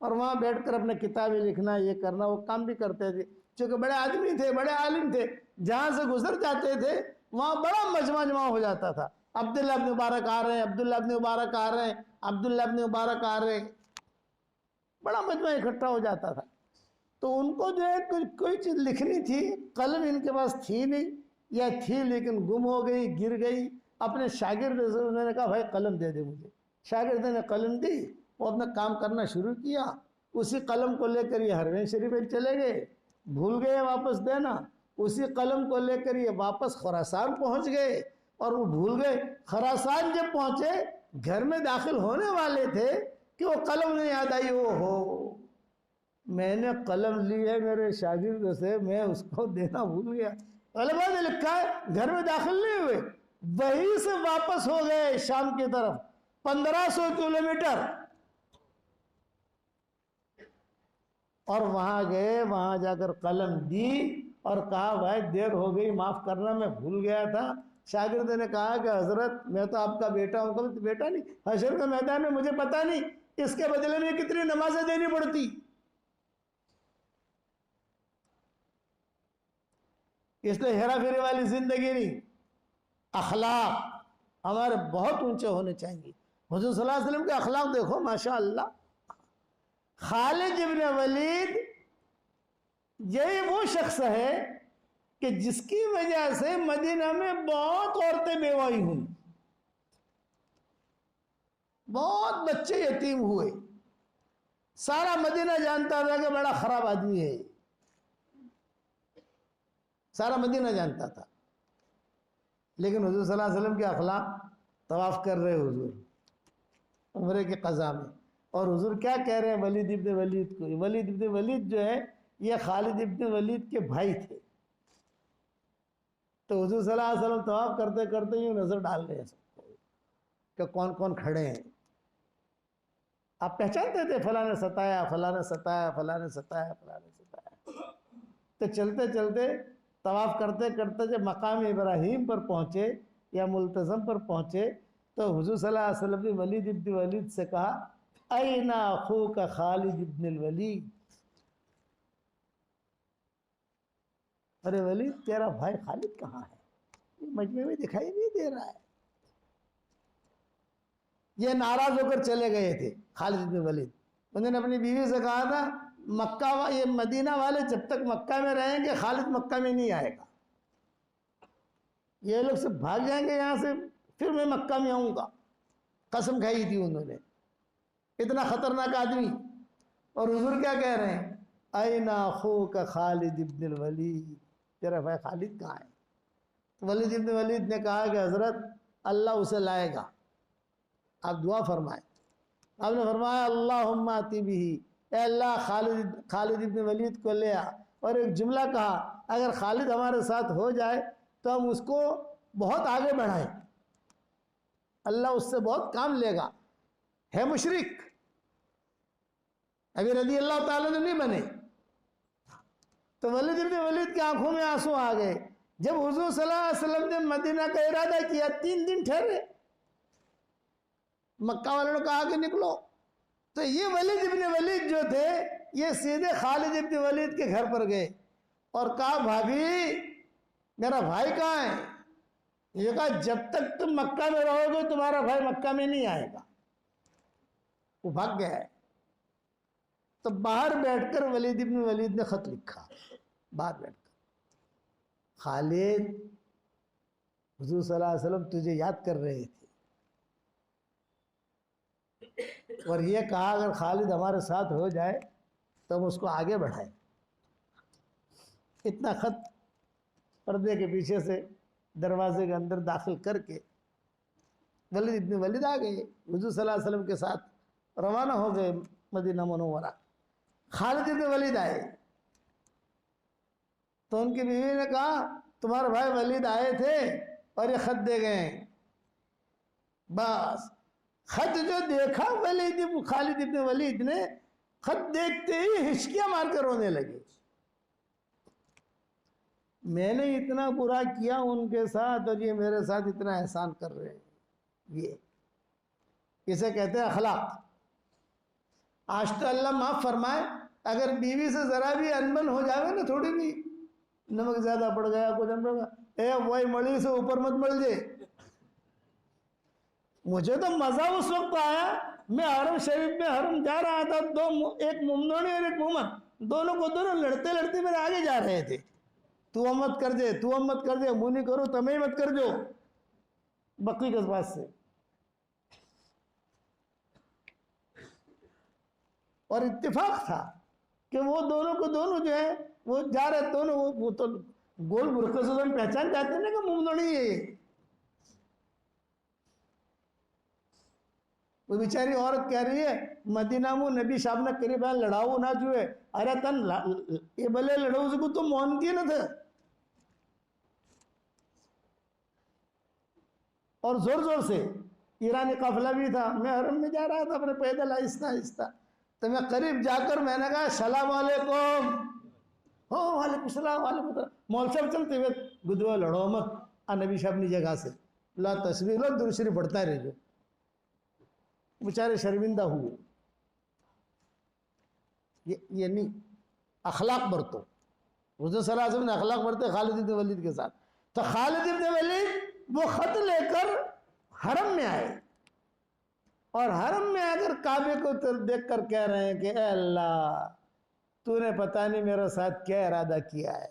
और वहाँ बैठकर अपने किताबें लिखना, ये करना, वो काम भी करते थे। चूँकि बड़े आदमी थे, बड़े आलिम थे, जहाँ से गुजर जाते थे वहाँ बड़ा मजमा जमा हो जाता था। अब्दुल्लाह इब्न मुबारक आ रहे हैं, अब्दुल्लाह इब्न मुबारक आ रहे हैं, अब्दुल्लाह इब्न मुबारक आ रहे हैं, बड़ा मजमा इकट्ठा हो जाता था। तो उनको जो है कोई चीज़ लिखनी थी, कलम इनके पास थी नहीं, या थी लेकिन गुम हो गई, गिर गई। अपने शागिर्द से उन्होंने कहा भाई कलम दे दे मुझे। शागिर्द ने कलम दी, वो अपना काम करना शुरू किया। उसी कलम को लेकर ये हरमैन शरीफ चले गए, भूल गए वापस देना। उसी कलम को लेकर ये वापस खुरासान पहुंच गए और वो भूल गए। खुरासान जब पहुंचे, घर में दाखिल होने वाले थे कि वो कलम नहीं याद आई। ओ हो, मैंने कलम ली है मेरे शागिर्द से, मैं उसको देना भूल गया। कलमा ने लिखा है, घर में दाखिल नहीं हुए, वहीं से वापस हो गए शाम की तरफ 1500 किलोमीटर, और वहां गए, वहां जाकर कलम दी और कहा भाई देर हो गई, माफ करना, मैं भूल गया था। शागिर्द ने कहा कि हजरत मैं तो आपका बेटा हूं। कभी बेटा नहीं, हशर के मैदान में मुझे पता नहीं इसके बदले में कितनी नमाजें देनी पड़ती। इसलिए हेरा फेरी वाली जिंदगी नहीं, अखलाक हमारे बहुत ऊंचे होने चाहिए। हुजूर सल्लल्लाहु अलैहि वसल्लम के अखलाक देखो माशा अल्लाह। खालिद इब्न वलीद यही वो शख्स है कि जिसकी वजह से मदीना में बहुत औरतें बेवाई हुई, बहुत बच्चे यतीम हुए। सारा मदीना जानता था कि बड़ा खराब आदमी है, सारा मदीना जानता था। लेकिन हुजूर सल्लल्लाहु अलैहि वसल्लम के अखलाक, तवाफ कर रहे हुजूर उम्रे के क़ज़ा में, और हुजूर क्या कह रहे हैं वलीद इब्न वलीद को। वलीद इब्न वलीद जो है ये खालिद इब्न वलीद के भाई थे। तो हुजूर सल्लल्लाहु अलैहि वसल्लम तवाफ करते करते यूँ नजर डाल रहे हैं सबको कि कौन कौन खड़े हैं। आप पहचानते थे फलां ने सताया, फलां ने सताया, फलां ने सताया, फलां ने सताया। तो चलते चलते तवाफ करते करते जब मकाम इब्राहीम पर पहुँचे या मुल्तज़म पर पहुँचे, तो हुजूर सल्लल्लाहु अलैहि वसल्लम ने वलीद इब्न वलीद से कहा ऐना अखूका खालिद इब्न वलीद। अरे वलीद तेरा भाई खालिद कहाँ है? ये मजमे में दिखाई नहीं दे रहा है। ये नाराज होकर चले गए थे खालिद इब्न वलीद। उन्होंने अपनी बीवी से कहा था मक्का ये मदीना वाले जब तक मक्का में रहेंगे खालिद मक्का में नहीं आएगा। ये लोग सब भाग जाएंगे यहाँ से, फिर मैं मक्का में आऊँगा। कसम खाई थी उन्होंने, इतना खतरनाक आदमी। और हुजूर क्या कह रहे हैं, ऐना अखूका खालिद इब्न वलीद, तेरा भाई खालिद कहाँ है? तो वलीद इब्न वलीद ने कहा कि हजरत अल्लाह उसे लाएगा, आप दुआ फरमाएं। आपने फरमाया अल्लाहुम्मा आती बिही, अल्लाह खालिद इब्न वलीद को ले आ। और एक जुमला कहा अगर खालिद हमारे साथ हो जाए तो हम उसको बहुत आगे बढ़ाएं, अल्लाह उससे बहुत काम लेगा। है मुशरिक, अभी रज़ी अल्लाह ताला नहीं बने। तो वलीद इब्न वलीद की आंखों में आंसू आ गए। जब हुजूर सल्लल्लाहु अलैहि वसल्लम ने मदीना का इरादा किया 3 दिन ठहरे, मक्का वालों ने कहा कि निकलो, तो ये वलीद इब्न वलीद जो थे ये सीधे खालिद इब्न वलीद के घर पर गए और कहा भाभी मेरा भाई कहाँ है? ये कहा जब तक तुम मक्का में रहोगे तुम्हारा भाई मक्का में नहीं आएगा। वो भाग गया है। तो बाहर बैठकर वलीद इब्न वलीद ने खत लिखा, बाहर बैठकर, खालिद हुजूर सल्लल्लाहु अलैहि वसल्लम तुझे याद कर रहे थे और ये कहा अगर खालिद हमारे साथ हो जाए तो हम उसको आगे बढ़ाएं। इतना खत पर्दे के पीछे से दरवाजे के अंदर दाखिल करके वलीद इब्न वलीद आ गए, हुजूर सल्लल्लाहु अलैहि वसल्लम के साथ रवाना हो गए मदीना मुनव्वरा। खालिद इब्न वलीद आए तो उनकी बीवी ने कहा तुम्हारे भाई वलीद आए थे और ये खत दे गए। बस खत जो देखा खालिद इब्न वलीद ने, खत देखते ही हिचकियां मारकर रोने लगे। मैंने इतना बुरा किया उनके साथ और ये मेरे साथ इतना एहसान कर रहे हैं। ये इसे कहते हैं अखलाक। आज तो अल्लाह माफ फरमाए, अगर बीवी से जरा भी अनबन हो जावे ना, थोड़ी भी नमक ज्यादा पड़ गया कुछ वही मड़ी से ऊपर मत मल जे। मुझे तो मजा उस वक्त आया, मैं हरम शरीफ में हरम जा रहा था, एक मुमनोनी और एक मोमन, दोनों लड़ते लड़ते मेरे आगे जा रहे थे। तू अमत कर दे, तू अमत कर दे, मुनी करो तमें मत कर जो बकरी के पास से। और इत्तेफाक था कि वो दोनों को दोनों जो है वो जा रहे दोनों, वो तो गोल बुरके से पहचान जाते ना कि मुमनोनी है। वो बेचारी औरत कह रही है मदीना में नबी साहब ने करीब लड़ाऊ ना जुए, अरे तन ये भले लड़ाऊ से तो मौन की न थे। और जोर जोर से ईरानी काफिला भी था, मैं हरम में जा रहा था अपने पैदल आहिस्ता आहिस्ता, तो मैं करीब जाकर मैंने कहा सलाम वालेकुम। हो वालेकुम सलाम वालेकुम। मौल साहब चलते हुए गुदवा लड़ो मत, नबी साहब ने जगह से ला तस्वीर लो दूसरी बढ़ता रह जो। बेचारे शर्मिंदा हुए। ये नहीं, अखलाक बरतो। हुजूर सल्लल्लाहु अलैहि वसल्लम ने अखलाक बरते खालिद इब्न वलीद के साथ। तो खालिद इब्न वलीद वो खत लेकर हरम में आए और हरम में आकर काबे को देखकर कह रहे हैं कि ए अल्लाह तूने पता नहीं मेरे साथ क्या इरादा किया है,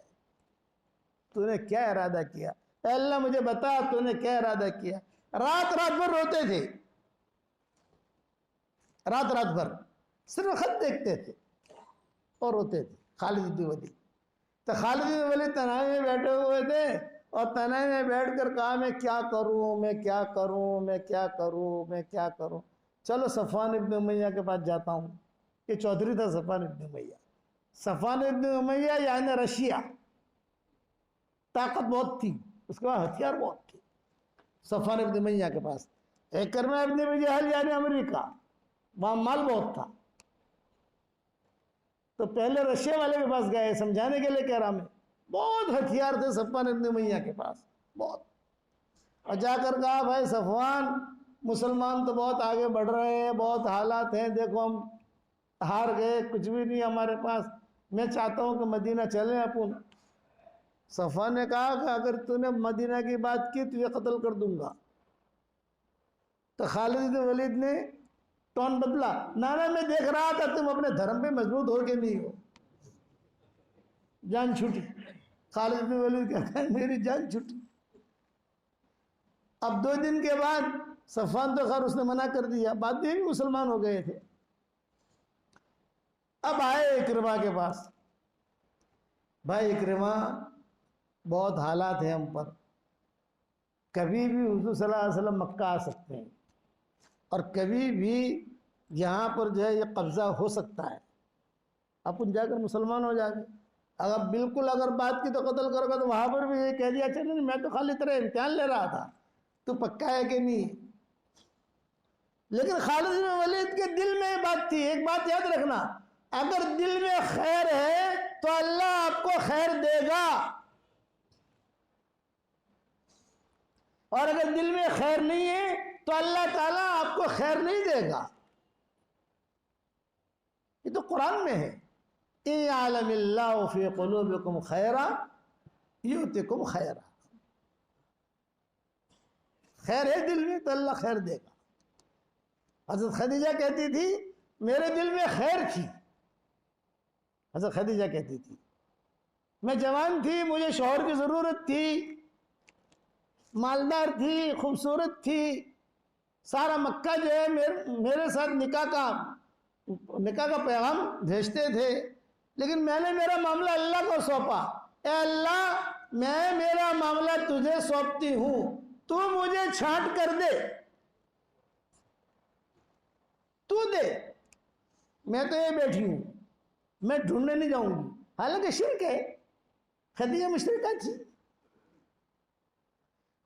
तूने क्या इरादा किया, ए अल्लाह मुझे बता तूने क्या इरादा किया। रात रात भर रोते थे, रात रात भर सिर्फ खत देखते थे और रोते थे खालिद इब्न वलीद। तो खालिद इब्न वलीद तनाई में बैठे हुए थे और तनाई में बैठकर कहा मैं क्या करूं, मैं क्या करूं, मैं क्या करूं, मैं क्या करूं। चलो सफ़वान इब्न उमैया के पास जाता हूं। ये चौधरी था सफ़वान इब्न उमैया। सफ़वान इब्न उमैया यानी रशिया, ताकत बहुत थी, उसके पास हथियार बहुत थे सफ़वान इब्न उमैया के पास। इकरमा इब्न अबी जहल यानी अमेरिका, वहां माल बहुत था। तो पहले रशिया वाले के पास गए समझाने के लिए, कह रहा मैं बहुत हथियार थे सफ़वान इब्न उमैया के पास बहुत। और जाकर कहा भाई सफ़वान मुसलमान तो बहुत आगे बढ़ रहे हैं, बहुत हालात हैं, देखो हम हार गए, कुछ भी नहीं हमारे पास, मैं चाहता हूं कि मदीना चलें अपन। सफ़वान ने कहा कि अगर तूने मदीना की बात की तुझे कत्ल कर दूंगा। तो खालिद इब्न वलीद ने टोन बदला, नाना मैं देख रहा था तुम अपने धर्म पे मजबूत हो के नहीं हो। जान छूटी। खालिद इब्न वलीद कहता है मेरी जान छूटी। अब 2 दिन के बाद सफ़वान तो खैर उसने मना कर दिया, बाद में भी मुसलमान हो गए थे। अब आए इकरमा के पास, भाई इकरमा बहुत हालात हैं हम पर, कभी भी हुजूर सल्लल्लाहु अलैहि वसल्लम मक्का आ सकते हैं और कभी भी यहाँ पर जो है ये कब्जा हो सकता है, अपन जाकर मुसलमान हो जाएंगे। अगर बिल्कुल अगर बात की तो कत्ल करोगे तो वहां पर भी ये कह दिया अच्छा नहीं मैं तो खाली तेरा इम्तिहान ले रहा था, तो पक्का है कि नहीं। लेकिन खालिद इब्न वलीद के दिल में ये बात थी, एक बात याद रखना, अगर दिल में खैर है तो अल्लाह आपको खैर देगा। और अगर दिल में खैर नहीं है तो अल्लाह ताला आपको खैर नहीं देगा। ये तो कुरान में है, इयअलमिल्लाहु फी कुलूबिकुम खैरा युतिकुम खैरा। खैर है दिल में तो अल्लाह खैर देगा। हज़रत खदीजा कहती थी मेरे दिल में खैर थी। हज़रत खदीजा कहती थी मैं जवान थी, मुझे शौहर की ज़रूरत थी, मालदार थी, खूबसूरत थी, सारा मक्का जो है मेरे साथ निकाह का पैगाम भेजते थे, लेकिन मैंने मेरा मामला अल्लाह को सौंपा। ए अल्लाह, मैं मेरा मामला तुझे सौंपती हूँ, तू मुझे छांट कर दे, तू दे, मैं तो ये बैठी हूँ, मैं ढूंढने नहीं जाऊंगी। हालांकि शिर्क है, खदीजा मुशरिका थी,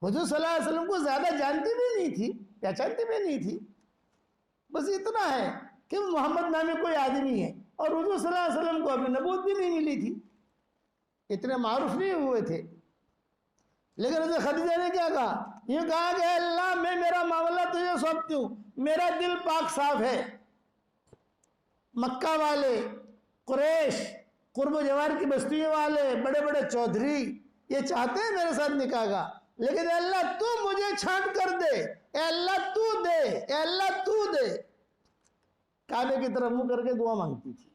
हुजूर सल्लल्लाहु अलैहि वसल्लम को ज्यादा जानती भी नहीं थी, पहचानती भी नहीं थी। बस इतना है कि मोहम्मद नामी कोई आदमी है, और हुजूर सल्लल्लाहु अलैहि वसल्लम को अभी नबूवत भी नहीं मिली थी, इतने मारूफ नहीं हुए थे। लेकिन हज़रत खदीजा ने क्या कहा? ये कहा कि अल्लाह, मैं मेरा मामला तुझे सौंपती हूँ, मेरा दिल पाक साफ है। मक्का वाले, कुरैश, कुर्ब जवार की बस्तियों वाले, बड़े बड़े चौधरी ये चाहते हैं मेरे साथ निकाह का, लेकिन अल्लाह तू मुझे छांट कर दे, अल्लाह तू दे, अल्लाह तू दे। काबे की तरफ मुंह करके दुआ मांगती थी।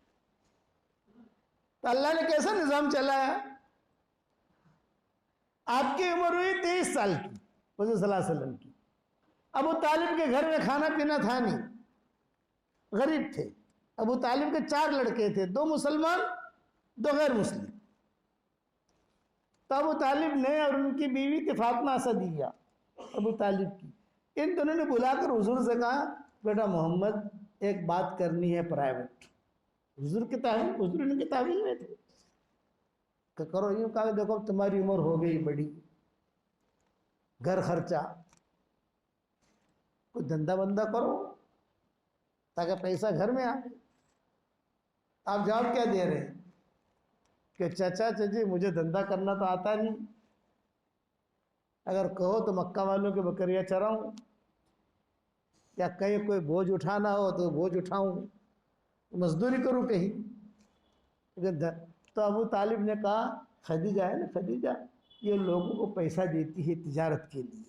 तो अल्लाह ने कैसा निजाम चलाया? आपकी उम्र हुई 23 साल की, हुजूर सल्लल्लाहु अलैहि वसल्लम की। अबू तालिब के घर में खाना पीना था नहीं, गरीब थे। अबू तालिब के 4 लड़के थे, 2 मुसलमान 2 गैर मुस्लिम। तो अबू तालिब ने और उनकी बीवी थी फातिमा असदिया, अबू तालिब की, इन दोनों ने बुलाकर हुजूर से कहा बेटा मोहम्मद, एक बात करनी है प्राइवेट। हुजूर की तावील में थे कि करो। यूँ कहा देखो तुम्हारी उम्र हो गई बड़ी, घर खर्चा, कोई धंधा बंदा करो ताकि पैसा घर में आए। आप जवाब क्या दे रहे हैं कि चाचा चाची मुझे धंधा करना तो आता नहीं, अगर कहो तो मक्का वालों के बकरियां चराऊं, या कहीं कोई बोझ उठाना हो तो बोझ उठाऊं, मजदूरी करूं कहीं। तो अबू तालिब ने कहा खदीजा है ना, खदीजा ये लोगों को पैसा देती है तिजारत के लिए,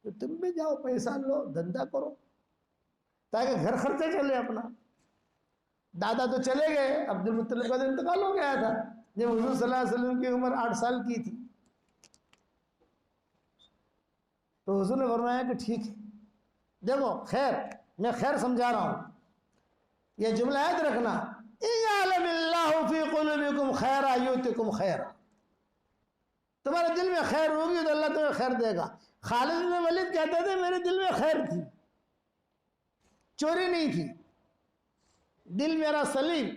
तो तुम भी जाओ पैसा लो, धंधा करो ताकि घर खर्चा चले अपना। दादा तो चले गए, अब्दुल मुत्तलिब का इंतकाल हो गया था जब हुजूर सल्लल्लाहु अलैहि वसल्लम की उम्र 8 साल की थी। तो हुजूर ने फरमाया कि ठीक है, देखो खैर, मैं खैर समझा रहा हूँ, ये जुमला याद रखना, इयअलमिल्लाहु फी कुलूबिकुम खैरा युतिकुम खैरा। तुम्हारे दिल में खैर होगी तो अल्लाह तुम्हें खैर देगा। खालिद बिन वलीद कहते थे मेरे दिल में खैर थी, चोरी नहीं थी, दिल मेरा सलीम,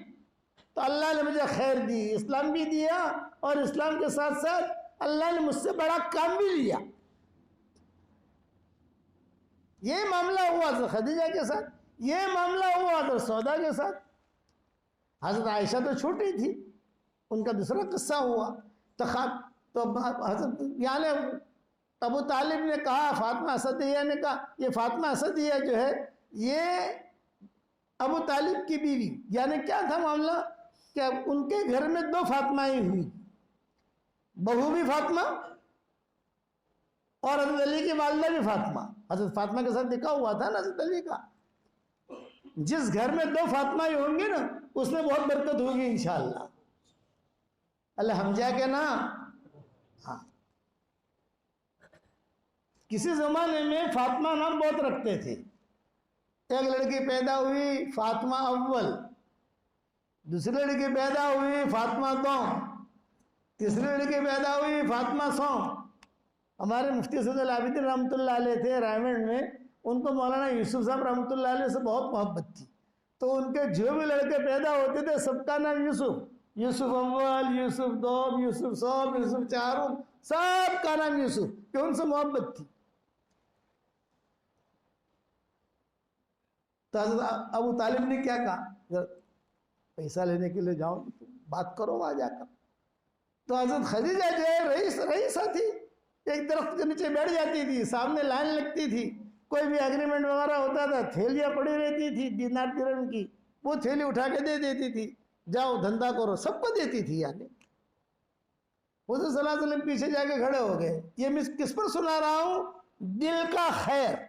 तो अल्लाह ने मुझे खैर दी, इस्लाम भी दिया, और इस्लाम के साथ साथ अल्लाह ने मुझसे बड़ा काम भी लिया। ये मामला हुआ था खदीजा के साथ, ये मामला हुआ था सौदा के साथ। हज़रत आयशा तो छोटी थी, उनका दूसरा किस्सा हुआ। तो हज़रत यानी अबू तालिब ने कहा, फातिमा असदिया ने कहा, ये फातिमा असदिया जो है ये अबू तालिब की बीवी, यानी क्या था मामला कि उनके घर में 2 फातिमाएं हुई, बहू भी फातिमा और हज़रत अली की वालिदा भी फातिमा। हज़रत फातिमा के साथ निकाह हुआ था ना हज़रत अली का। जिस घर में 2 फातिमाएं होंगी ना उसमें बहुत बरकत होगी इंशाअल्लाह। अल्लाह हम जाके ना, हाँ, किसी जमाने में फातिमा नाम बहुत रखते थे। एक लड़की पैदा हुई फातिमा अव्वल, दूसरी लड़की पैदा हुई फातिमा दोम, तीसरी लड़की पैदा हुई फातिमा सौम। हमारे मुफ्ती सैयद आबिदीन रहमतुल्लाह अलैह थे रायगढ़ में, उनको मौलाना यूसुफ साहब रहमतुल्लाह अलैह से बहुत मोहब्बत थी, तो उनके जो भी लड़के पैदा होते थे सबका नाम यूसुफ, यूसुफ अव्वल, यूसुफ दोम, यूसुफ सौम, यूसुफ चारुम, सबका नाम यूसुफ, कि उनसे मोहब्बत थी। तो हज़रत अबू तालिब ने क्या कहा, पैसा लेने के लिए जाओ बात करो वहां जाकर। तो हज़रत खदीजा जो है रईसा थी, एक दरख्त के नीचे बैठ जाती थी, सामने लाइन लगती थी, कोई भी एग्रीमेंट वगैरह होता था, थैलियाँ पड़ी रहती थी दिनार दिरहम की, वो थैली उठा के दे देती थी, जाओ धंधा करो, सबको देती थी। यानी हुज़ूर सल्लल्लाहु अलैहि वसल्लम पीछे जाके खड़े हो गए। ये मैं किस पर सुना रहा हूं? दिल का खैर,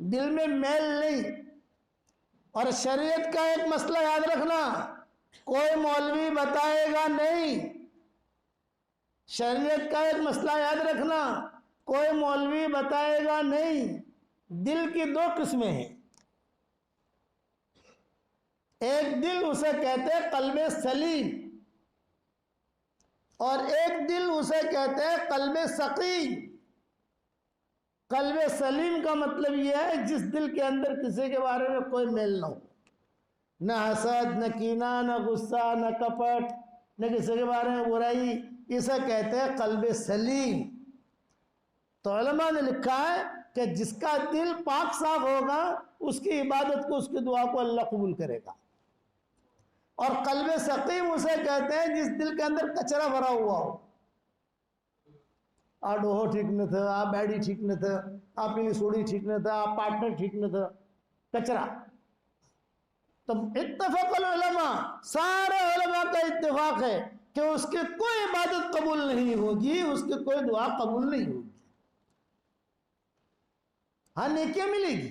दिल में मैल नहीं। और शरीयत का एक मसला याद रखना, कोई मौलवी बताएगा नहीं। शरीयत का एक मसला याद रखना, कोई मौलवी बताएगा नहीं। दिल की दो किस्में हैं। एक दिल उसे कहते हैं कल्बे सलीम, और एक दिल उसे कहते हैं कल्बे सकीम। कल्बे सलीम का मतलब यह है जिस दिल के अंदर किसी के बारे में कोई मेल ना हो, न हसद, न कीना, न गुस्सा, न कपट, न किसी के बारे में बुराई, इसे कहते हैं कल्बे सलीम। तो उलमा ने लिखा है कि जिसका दिल पाक साफ होगा उसकी इबादत को, उसकी दुआ को अल्लाह कबूल करेगा। और कल्बे सकीम उसे कहते हैं जिस दिल के अंदर कचरा भरा हुआ हो। आ डोहो ठीक न था, आ बैडी ठीक न था, आ पीली सोड़ी ठीक न था, आ पार्टनर ठीक न था, कचरा। तो इत्तफाक़ुल उलमा, सारे उलमा का इत्तेफाक है कि उसकी कोई इबादत कबूल नहीं होगी, उसकी कोई दुआ कबूल नहीं होगी। हाँ, नेकियां मिलेगी।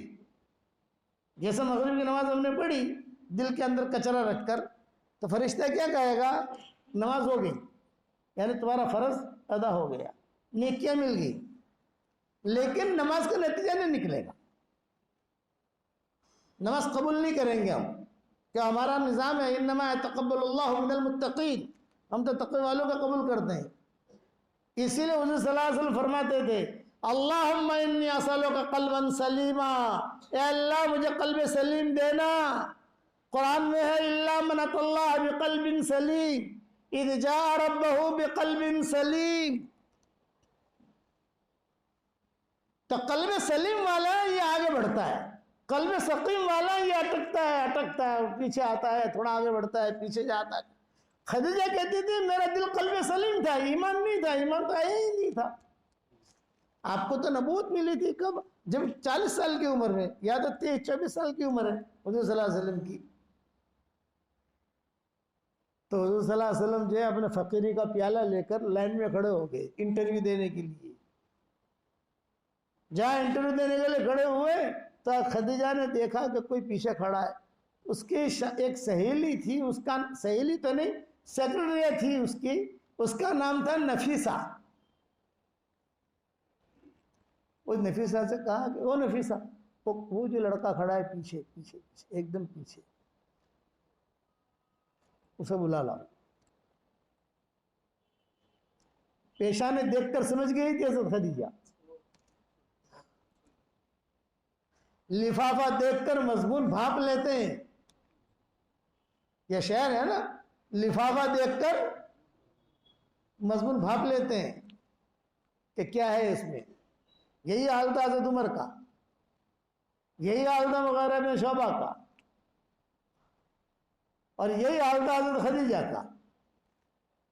जैसे मगरिब की नमाज हमने पढ़ी दिल के अंदर कचरा रखकर, तो फरिश्ता क्या कहेगा? नमाज हो गई, यानी तुम्हारा फर्ज अदा हो गया, नेकियां मिल गई। लेकिन नमाज का नतीजा नहीं निकलेगा, नमाज कबूल नहीं करेंगे हम, क्या हमारा निज़ाम है इन्नमा यतक़ब्बलुल्लाहु मिनल मुत्तक़ीन, हम तो तक़वा वालों का कबूल करते हैं। इसीलिए हुज़ूर सल्लल्लाहु अलैहि वसल्लम फरमाते थे, अल्लाहुम्मा इन्नी असअलुका क़ल्बन सलीमा, ए अल्लाह मुझे क़ल्ब सलीम देना। कुरान में है इल्ला मन अतल्लाह बिक़ल्बिन सलीम इज़ जाअ रब्बहु बिक़ल्बिन सलीम। तो कल्ब सलीम वाला ये आगे बढ़ता है, कल्ब सकीम वाला ये अटकता है, पीछे आता है, थोड़ा आगे बढ़ता है, पीछे जाता है। खदीजा कहती थी मेरा दिल कल्ब सलीम था, ईमान नहीं था, ईमान तो आया ही नहीं था। आपको तो नबूवत मिली थी कब? जब 40 साल की उम्र में, या तो 23-24 साल की उम्र है हुज़ूर सल्लल्लाहु अलैहि वसल्लम की। तो हुज़ूर सल्लल्लाहु अलैहि वसल्लम जो है अपने फकीरी का प्याला लेकर लाइन में खड़े हो गए इंटरव्यू देने के लिए। जहाँ इंटरव्यू देने के लिए खड़े हुए तो खदीजा ने देखा कि कोई पीछे खड़ा है। उसकी एक सहेली थी, उसका सहेली तो नहीं, सेक्रेटरी थी उसकी, उसका नाम था नफीसा। उस नफीसा से कहा कि वो नफीसा, वो जो लड़का खड़ा है पीछे पीछे पीछे एकदम पीछे, उसे बुला लाओ। पेशा ने देखकर समझ गई थी हज़रत खदीजा, लिफाफा देखकर मजबून भाप लेते हैं, यह शहर है ना, लिफाफा देखकर मजबून भाप लेते हैं कि क्या है इसमें। यही हाल था हज़रत उमर का, यही हाल था वगैरह में शोभा का, और यही हाल था हज़रत खदीजा का।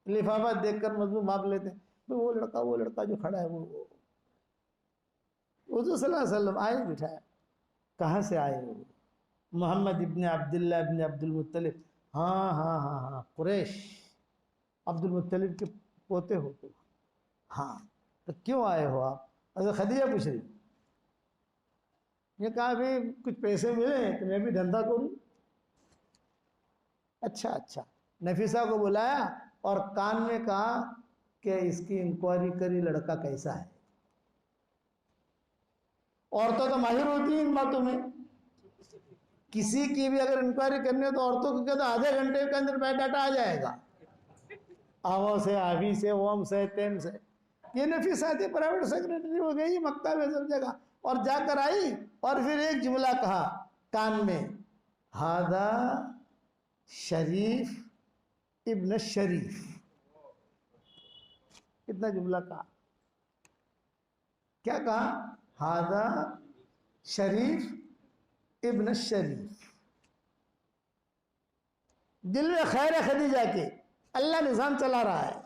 लिफाफा देखकर मजबून भाप लेते हैं, तो वो लड़का जो खड़ा है वो हुज़ूर सल्लल्लाहु अलैहि वसल्लम आए, बिठाया। कहाँ से आए हो? मोहम्मद इब्न अब्दुल्लाह इब्न अब्दुल मुत्तलिब। हाँ, कुरैश, अब्दुल मुत्तलिब के पोते हो तुम? हाँ, तो क्यों आए हो आप? हज़रत खदीजा पूछ रही। ये कहा भाई कुछ पैसे मिले तो मैं भी धंधा करूं। अच्छा, नफीसा को बुलाया और कान में कहा कि इसकी इंक्वायरी करी, लड़का कैसा है। औरतों तो माहिर होती हैं इन बातों में, किसी की भी अगर इंक्वायरी करनी हो तो औरतों को कहते आधे घंटे के अंदर बायोडाटा आ जाएगा, आवो से, आवी से, ओम से, तेम से। ये नफीसा थी, प्राइवेट सेक्रेटरी हो गई मक्का में, सब जगह, और जाकर आई और फिर एक जुमला कहा कान में, हादा शरीफ इब्न शरीफ। कितना जुमला कहा, क्या कहा? हादा शरीफ इब्न शरीफ। दिल में खैर है खदीजा के, अल्लाह निज़ाम चला रहा है।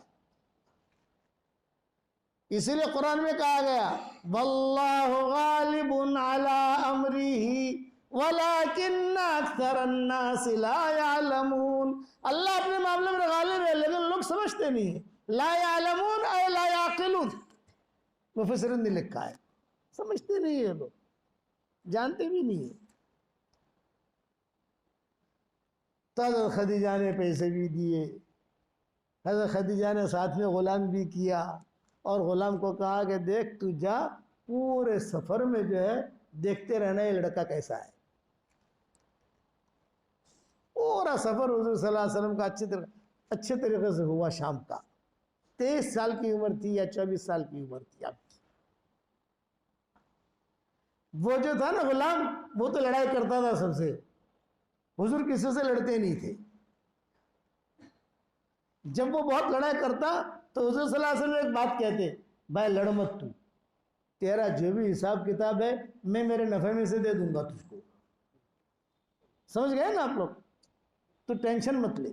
इसीलिए कुरान में कहा गया वल्लाहु गालिबुन अला अमरिही वलाकिन्ना अक्सरन्नासि ला यअलमून। अल्लाह अपने मामले में गालिब है लेकिन लोग समझते नहीं है। ला यअलमून और ला याकिलून, मुफस्सिरीन ने लिखा है, समझते नहीं है लोग, जानते भी नहीं है। तो हज़रत खदीजा ने पैसे भी दिए, हज़रत खदीजा ने साथ में ग़ुलाम भी किया और ग़ुलाम को कहा कि देख तू जा, पूरे सफ़र में जो है देखते रहना ये लड़का कैसा है। पूरा सफ़र हुज़ूर सल्लल्लाहु अलैहि वसल्लम का अच्छे तरीके से हुआ। शाम का 23 साल की उम्र थी या 24 साल की उम्र थी आपकी। वो जो था ना ग़ुलाम, वो तो लड़ाई करता था सबसे, हुज़ूर किसी से लड़ते नहीं थे। जब वो बहुत लड़ाई करता तो हुज़ूर सल्लल्लाहु अलैहि वसल्लम एक बात कहते, भाई लड़ मत तू, तेरा जो भी हिसाब किताब है मैं मेरे नफ़े में से दे दूंगा तुझको। समझ गए ना आप लोग? तो टेंशन मत ले।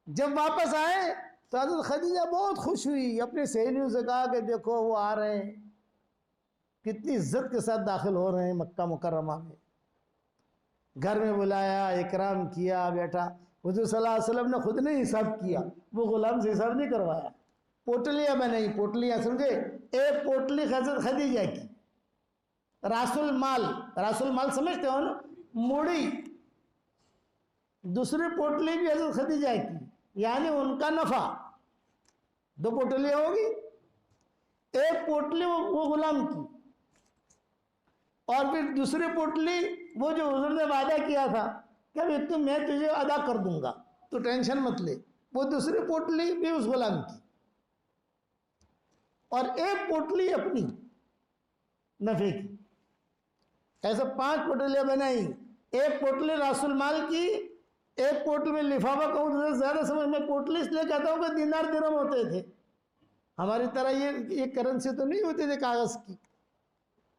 जब वापस आए तो हज़रत खदीजा बहुत खुश हुई, अपनी सहेलियों से कहा कि देखो वो आ रहे हैं, कितनी इज्जत के साथ दाखिल हो रहे हैं मक्का मुकर्रमा में। घर में बुलाया, इकराम किया, बैठा। हुज़ूर सल्लल्लाहु अलैहि वसल्लम ने खुद ने हिसाब किया, वो गुलाम से हिसाब नहीं करवाया। पोटलियाँ बनाई, पोटलियाँ समझे, एक पोटली हज़रत खदीजा की, रासुल माल समझते हो ना, मूड़ी। दूसरी पोटली भी हज़रत खदीजा की, यानी उनका नफ़ा। 2 पोटलियाँ होगी, एक पोटली वो गुलाम की और फिर दूसरी पोटली वो जो हुज़ूर ने वादा किया था कि अभी मैं तुझे अदा कर दूंगा, तो टेंशन मत ले। वो दूसरी पोटली भी उस गुलाम की और एक पोटली अपनी नफ़े की। ऐसे 5 पोटलियाँ बनाई, एक पोटली रासुल माल की, एक पोटली में लिफाफा। कहूँ ज़्यादा समझ में पोटली इसलिए कहता हूँ कि दिनार दिरहम होते थे, हमारी तरह ये करेंसी तो नहीं होती थी कागज़ की।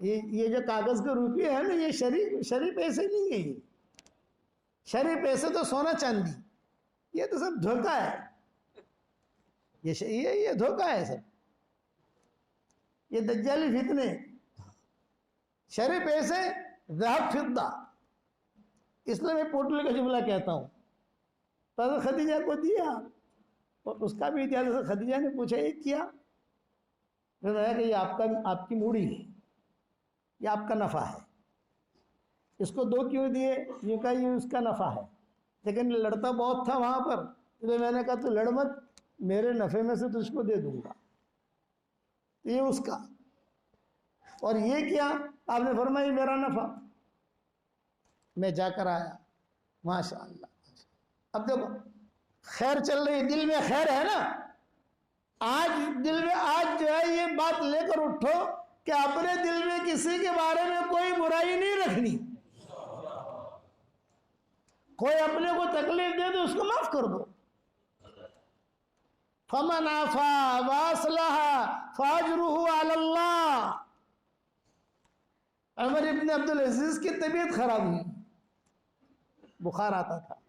ये जो कागज़ के रुपये है ना, ये शरीफ पैसे नहीं है। ये शरीफ पैसे तो सोना चांदी, ये तो सब धोखा है। ये धोखा है सब, ये दज्जाली फितने। शरीफ पैसे ज़हब फिद्दा, इसलिए मैं पोटली का जुमला कहता हूँ। तो खदीजा को दिया और उसका भी इतिहास। खदीजा ने पूछा ये किया, बताया कि ये आपकी मूड़ी है, ये आपका नफ़ा है। इसको 2 क्यों दिए? ये कहा ये उसका नफ़ा है, लेकिन लड़ता बहुत था वहाँ पर, इसलिए मैंने कहा तू लड़ मत, मेरे नफ़े में से तुझको दे दूंगा। ये उसका, और ये क्या आपने फरमाया मेरा नफ़ा। मैं जाकर आया, माशाअल्लाह। अब देखो खैर चल रही, दिल में खैर है ना। आज दिल में आज जो है ये बात लेकर उठो कि अपने दिल में किसी के बारे में कोई बुराई नहीं रखनी। कोई अपने को तकलीफ दे दो उसको माफ कर दो। फमन आफा वासलहा फाजरुहु अलल्लाह। उमर इब्न अब्दुल अजीज की तबीयत खराब हुई, बुखार आता था,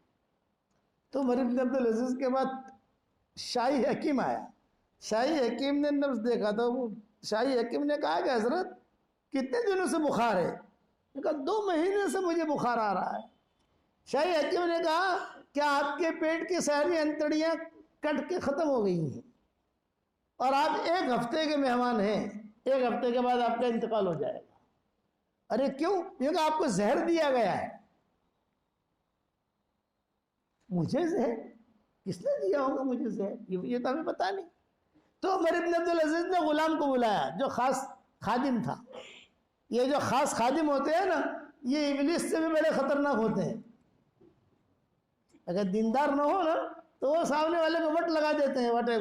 तो उमर इब्न अब्दुल अजीज के बाद शाही हकीम आया। शाही हकीम ने नफ्स देखा, तो वो शाही हकीम ने कहा कि हजरत कितने दिनों से बुखार है? उन्होंने कहा 2 महीने से मुझे बुखार आ रहा है। शाही हकीम ने कहा कि आपके पेट की सारी अंतड़ियाँ कट के ख़त्म हो गई हैं और आप 1 हफ्ते के मेहमान हैं, 1 हफ्ते के बाद आपका इंतकाल हो जाएगा। अरे क्यों? क्योंकि आपको जहर दिया गया है। मुझे जहर? किसने दिया होगा मुझे जहर? ये तो हमें पता नहीं। तो उमर इब्न अब्दुल अजीज ने गुलाम को बुलाया जो खास खादिम था। ये जो खास खादिम होते हैं ना, ये इब्लिस से भी बड़े खतरनाक होते हैं। अगर दीनदार ना हो ना तो वो सामने वाले को वट लगा देते हैं, वटे।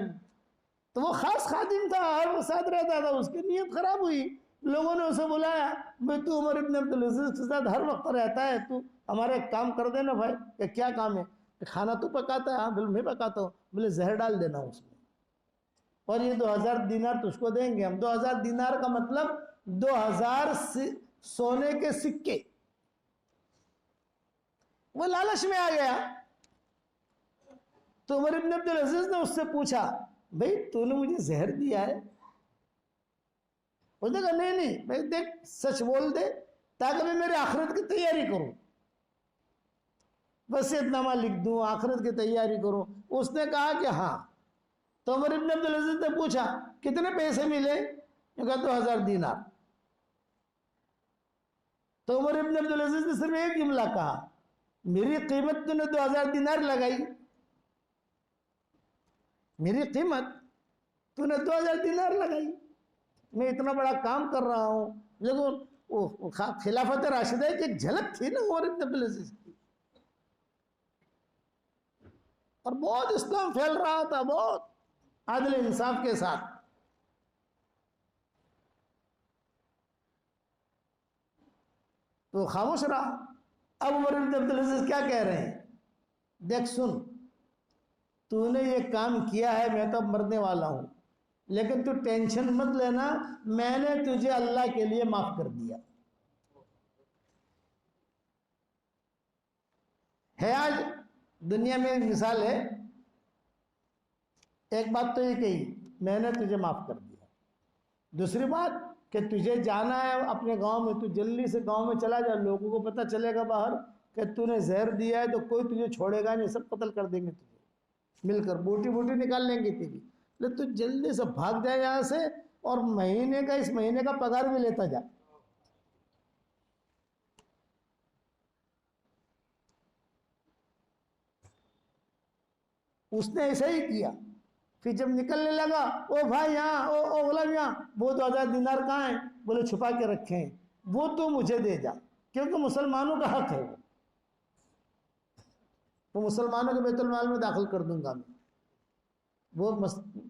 तो वो खास खादिम था, हर साथ रहता था, उसकी नीयत खराब हुई। लोगों ने उसे बुलाया, भाई तू उमर इब्न अब्दुल अजीज के साथ हर वक्त रहता है, तू हमारा एक काम कर देना भाई। कि क्या काम है? खाना तू पकाता है? हाँ बिल्कुल मैं पकाता हूँ। बोले जहर डाल देना उसमें और ये 2000 दिनार तुझको देंगे हम। 2000 दिनार का मतलब 2000 सोने के सिक्के। वो लालच में आ गया। तो उमर इब्न अब्दुल अजीज ने उससे पूछा, भाई तूने मुझे जहर दिया है। उसने कहा नहीं नहीं भाई देख सच बोल दे ताकि मैं मेरे आखिरत की तैयारी करूं, वसीयतनामा लिख दूं, आखिरत की तैयारी करूं। उसने कहा कि हाँ। तो उमर इब्न अब्दुल अजीज ने पूछा कितने पैसे मिले? कहा 2000 दीनार। तो उमर इब्न अब्दुल अजीज ने सिर्फ एक जुमला कहा, मेरी कीमत तूने 2000 दीनार लगाई, मेरी कीमत तूने 2000 दीनार लगाई, मैं इतना बड़ा काम कर रहा हूं। लेकिन वो खिलाफत राशिदा की एक झलक थी ना उमर इब्न अब्दुल अजीज की, और बहुत इस्लाम फैल रहा था, बहुत आदिल इंसाफ के साथ। तो खामोश रहा। अब उमर इब्न अब्दुल अजीज क्या कह रहे हैं, देख सुन, तूने ये काम किया है, मैं तो मरने वाला हूं, लेकिन तू टेंशन मत लेना, मैंने तुझे अल्लाह के लिए माफ कर दिया है। आज दुनिया में मिसाल है, एक बात तो ये कही मैंने तुझे माफ कर दिया, दूसरी बात कि तुझे जाना है अपने गांव में, तू जल्दी से गांव में चला जा, लोगों को पता चलेगा बाहर कि तूने जहर दिया है तो कोई तुझे छोड़ेगा नहीं, सब कत्ल कर देंगे तुझे मिलकर, बूटी बूटी निकाल लेंगे तेरी। लेकिन तू जल्दी से भाग जाए यहाँ से, और महीने का इस महीने का पगार भी लेता जा। उसने ऐसा ही किया। फिर जब निकलने लगा, ओ भाई यहाँ, ओ गुलाम यहाँ, वो 2000 दीनार कहाँ है? बोले छुपा के रखे हैं, वो तो मुझे दे जा, क्योंकि मुसलमानों का हक है वो मुसलमानों के बैतुल माल में दाखिल कर दूंगा मैं, वो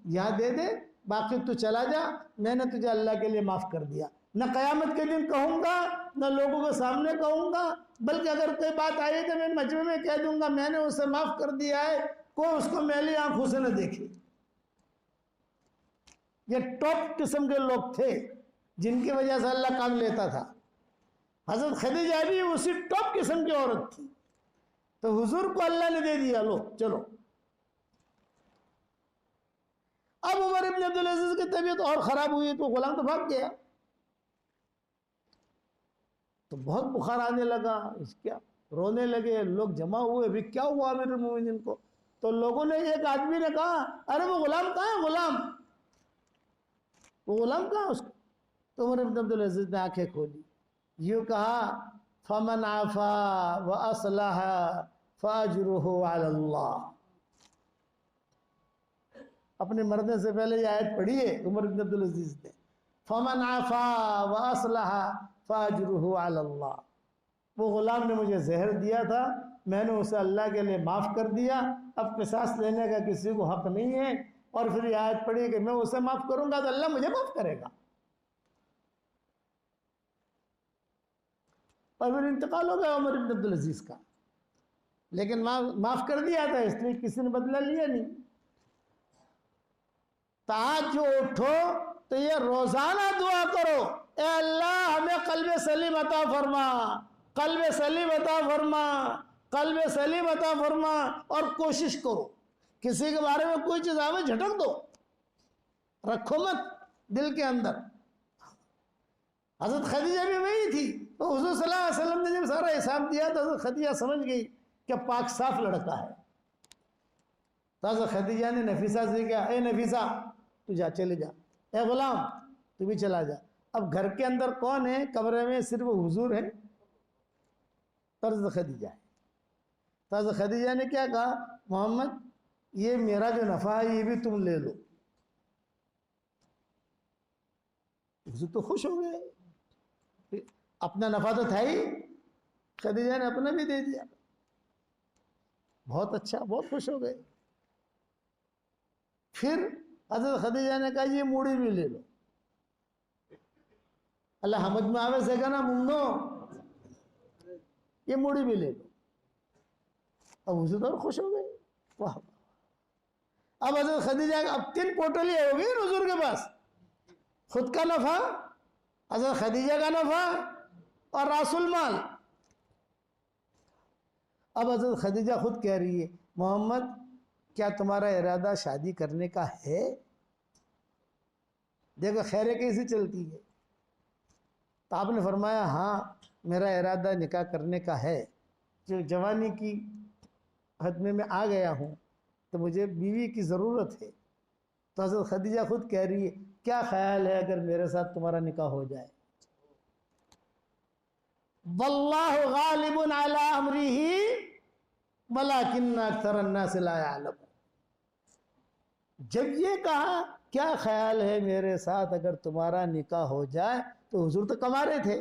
यहाँ दे दे, बाकी तू चला जा, मैंने तुझे अल्लाह के लिए माफ कर दिया। न कयामत के दिन कहूंगा, न लोगों के सामने कहूंगा, बल्कि अगर कोई बात आई तो मैं मजमे में कह दूंगा मैंने उसे माफ कर दिया है, कोई उसको मैली आंखों से न देखे। ये टॉप किस्म के लोग थे जिनकी वजह से अल्लाह काम लेता था। हजरत खदीजा भी उसी टॉप किस्म की औरत थी, तो हुजूर को अल्लाह ने दे दिया, लो चलो। अब उमर इब्न अब्दुल अजीज की तबीयत और खराब हुई तो गुलाम तो भाग गया, तो बहुत बुखार आने लगा, क्या रोने लगे, लोग जमा हुए, भी क्या हुआ अमीरुल मोमिनीन को? तो लोगों ने, एक आदमी ने कहा, अरे वो गुलाम कहाँ है, गुलाम, वो गुलाम कहाँ उसको? तो उमर इब्न अब्दुल अजीज ने आंखें खोली, यूं कहा, फमन आफा व असलह फाजरुहु अलल्लाह। अपने मरने से पहले ये आयत पढ़ी है उमर इब्न अब्दुल अजीज ने, फमन आफा व असलह फाजरुहु अलल्लाह। वो गुलाम ने मुझे जहर दिया था, मैंने उसे अल्लाह के लिए माफ़ कर दिया, अब किसास लेने का किसी को हक नहीं है। और फिर यह आयत पढ़ी कि मैं उसे माफ़ करूंगा तो अल्लाह मुझे माफ़ करेगा। और फिर इंतकाल हो गया उमर इब्न अब्दुल अजीज का, लेकिन माफ़ कर दिया था, इसलिए किसी ने बदला लिया नहीं। तो आज जो उठो तो ये रोज़ाना दुआ करो, ए अल्लाह हमें कल्बे सलीम अता फरमा, कल्बे सलीम अता फरमा, कल्बे सलीम अता फरमा। और कोशिश करो किसी के बारे में कोई चीज़ आवे झटक दो, रखो मत दिल के अंदर। हज़रत खदीजा भी वही थी, तो हुज़ूर सल्लल्लाहु अलैहि वसल्लम ने जब सारा हिसाब दिया तो हज़रत खदीजा समझ गई कि पाक साफ लड़का है। तो हज़रत खदीजा ने नफीसा से कहा, ए नफीसा तू जा, चले जा, ए गुलाम तू भी चला जा। अब घर के अंदर कौन है? कमरे में सिर्फ हुजूर है, हज़रत खदीजा है। तो हज़रत खदीजा ने क्या कहा, मोहम्मद ये मेरा जो नफ़ा है ये भी तुम ले लो। हुजूर तो खुश हो गए, अपना नफ़ा तो था ही, खदीजा ने अपना भी दे दिया, बहुत अच्छा, बहुत खुश हो गए। फिर हज़रत खदीजा ने कहा ये मूड़ी भी ले लो, अल्लाह हमद में आवे सेगा ना मुंगो, ये मूड़ी भी ले लो। अब हुजूर तो खुश हो गए, वाह। अब हज़रत खदीजा, अब 3 पोटली हो गई हुजूर के पास, खुद का नफ़ा, हज़रत खदीजा का नफ़ा और रासुल माल। अब हज़रत खदीजा खुद कह रही है, मोहम्मद क्या तुम्हारा इरादा शादी करने का है? देखो खैर कैसी चलती है। तो आपने फरमाया हाँ मेरा इरादा निकाह करने का है, जो जवानी की हद में मैं आ गया हूँ तो मुझे बीवी की ज़रूरत है। तो हज़रत खदीजा खुद कह रही है क्या ख्याल है अगर मेरे साथ तुम्हारा निकाह हो जाए? वल्लाहु गालिबुन अला अमरिही वलाकिन्न अक्सरन नास ला यअलमून। जब ये कहा क्या ख्याल है मेरे साथ अगर तुम्हारा निकाह हो जाए, तो हुजूर तो कमारे थे।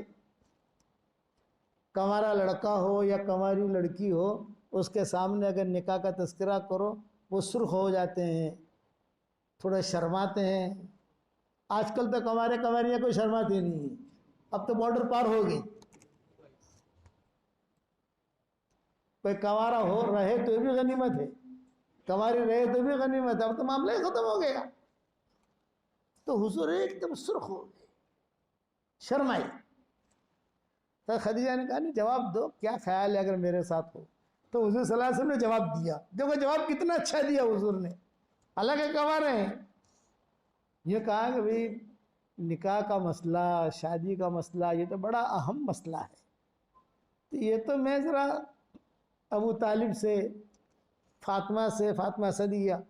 कमारा लड़का हो या कमारी लड़की हो, उसके सामने अगर निकाह का तस्करा करो वो सुर्ख हो जाते हैं, थोड़ा शर्माते हैं। आजकल तो कमारे कमारियाँ कोई शर्माती नहीं है, अब तो बॉर्डर पार हो गई। कोई कमारा हो रहे तो भी गनीमत है, कमारी रहे तो भी गनीमत है, अब तो मामला ही खत्म हो गया। तो हुजूर एकदम सुर्ख हो गए, शर्माई। तो खदीजा ने कहा नहीं जवाब दो, क्या ख्याल है अगर मेरे साथ हो? तो हुजूर सल्लल्लाहु अलैहि वसल्लम ने जवाब दिया। देखो जवाब कितना अच्छा दिया हुजूर ने, हालांकि कमा रहे हैं। ये कहा कि भाई निकाह का मसला, शादी का मसला, ये तो बड़ा अहम मसला है। तो ये तो मैं ज़रा अबू तालिब से, फातिमा सदिया,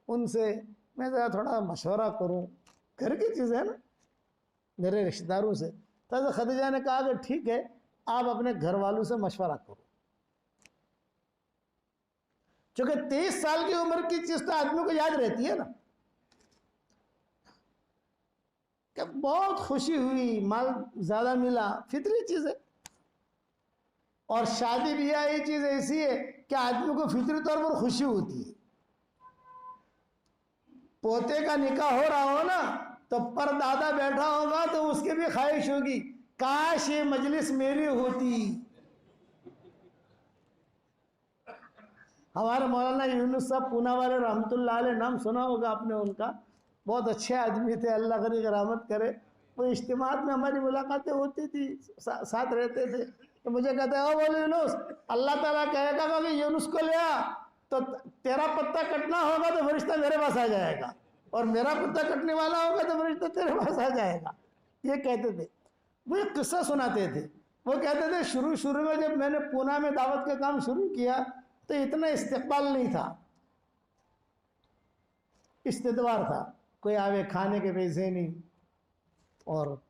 उनसे मैं ज़रा थोड़ा मशवरा करूं, घर की चीज़ है ना, मेरे रिश्तेदारों से। तो खदीजा ने कहा कि ठीक है आप अपने घर वालों से मशवरा करो। क्योंकि 23 साल की उम्र की चीज़ तो आदमी को याद रहती है ना, कि बहुत खुशी हुई, माल ज़्यादा मिला, फितरी चीज़ है। और शादी ब्याह ये चीज़ ऐसी है कि आदमी को फितरी तौर पर खुशी होती है। पोते का निकाह हो रहा हो ना, तो परदादा बैठा होगा तो उसकी भी ख्वाहिश होगी काश ये मजलिस मेरी होती। हमारे मौलाना यूनुस साहब पूना वाले रहमतुल्लाह अलैह, नाम सुना होगा आपने उनका, बहुत अच्छे आदमी थे, अल्लाह करी रहमत करे। वो इज्तिमात में हमारी मुलाकातें होती थी, साथ रहते थे। तो मुझे कहते हैं ओ बोले यूनुस, अल्लाह ताला कहेगा कि यूनुस को ले आ, तो तेरा पत्ता कटना होगा तो फरिश्ता मेरे पास आ जाएगा, और मेरा पत्ता कटने वाला होगा तो फरिश्ता तेरे पास आ जाएगा। ये कहते थे। वो एक किस्सा सुनाते थे। वो कहते थे शुरू शुरू में जब मैंने पूना में दावत का काम शुरू किया तो इतना इस्तेकबाल नहीं था, इस्तेदवार था, कोई आवे खाने के पैसे नहीं, और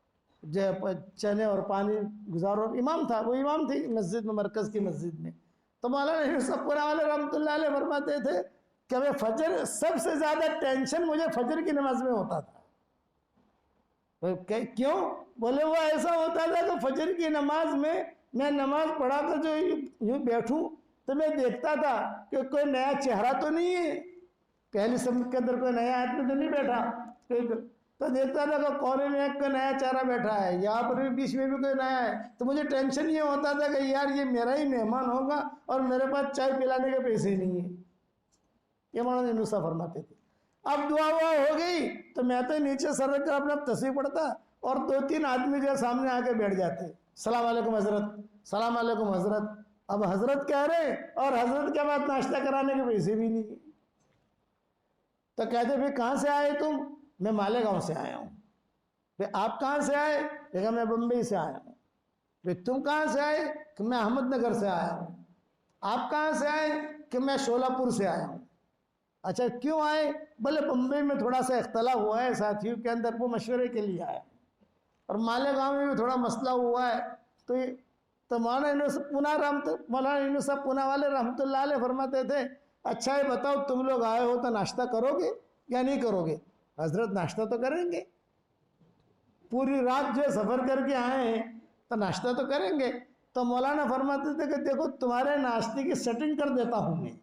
जो चने और पानी गुजारो। इमाम था, वो इमाम थी मस्जिद में, मरकज की मस्जिद में। तो मौलाना सबपुरा वाले रहमतुल्लाह अलैह फरमाते थे कि मैं फजर, सबसे ज्यादा टेंशन मुझे फजर की नमाज में होता था। क्यों? बोले वो ऐसा होता था कि फजर की नमाज में मैं नमाज पढ़ा कर जो यूँ बैठूं तो मैं देखता था कि कोई नया चेहरा तो नहीं है, पहली सब के अंदर कोई नया आदमी तो नहीं बैठा। तो देखता था कि कोने में एक कोई नया चेहरा बैठा है, यहाँ पर भी बीच में भी कोई नया है। तो मुझे टेंशन ये होता था कि यार ये मेरा ही मेहमान होगा और मेरे पास चाय पिलाने के पैसे नहीं है। ये मौलाना यूनुस फरमाते थे। अब दुआ हुआ हो गई तो मैं तो नीचे सर रख कर अपना तस्वीर पढ़ता, और 2-3 आदमी जो सामने आके बैठ जाते, सलाम अलैकुम हजरत, सलाम अलैकुम हजरत। अब हजरत कह रहे और हजरत के बाद नाश्ता कराने के पैसे भी नहीं। तो कहते भाई कहाँ से आए तुम? मैं मालेगांव से आया हूँ। भाई आप कहाँ से आए? देखा मैं बम्बई से आया हूँ। भाई तुम कहाँ से आए? कि मैं अहमदनगर से आया हूँ। आप कहाँ से आए? कि मैं शोलापुर से आया हूँ। अच्छा क्यों आए? बोले बम्बई में थोड़ा सा इख्तलाफ हुआ है साथियों के अंदर, वो मशवरे के लिए आया, और मालेगांव में भी थोड़ा मसला हुआ है। तो मौलाना यूनुस पूना वाले रहमतुल्लाह अलैह फरमाते थे अच्छा ये बताओ तुम लोग आए हो तो नाश्ता करोगे या नहीं करोगे? हजरत नाश्ता तो करेंगे, पूरी रात जो सफ़र करके आए हैं तो नाश्ता तो करेंगे। तो मौलाना फरमाते थे कि देखो तुम्हारे नाश्ते की सेटिंग कर देता हूँ मैं,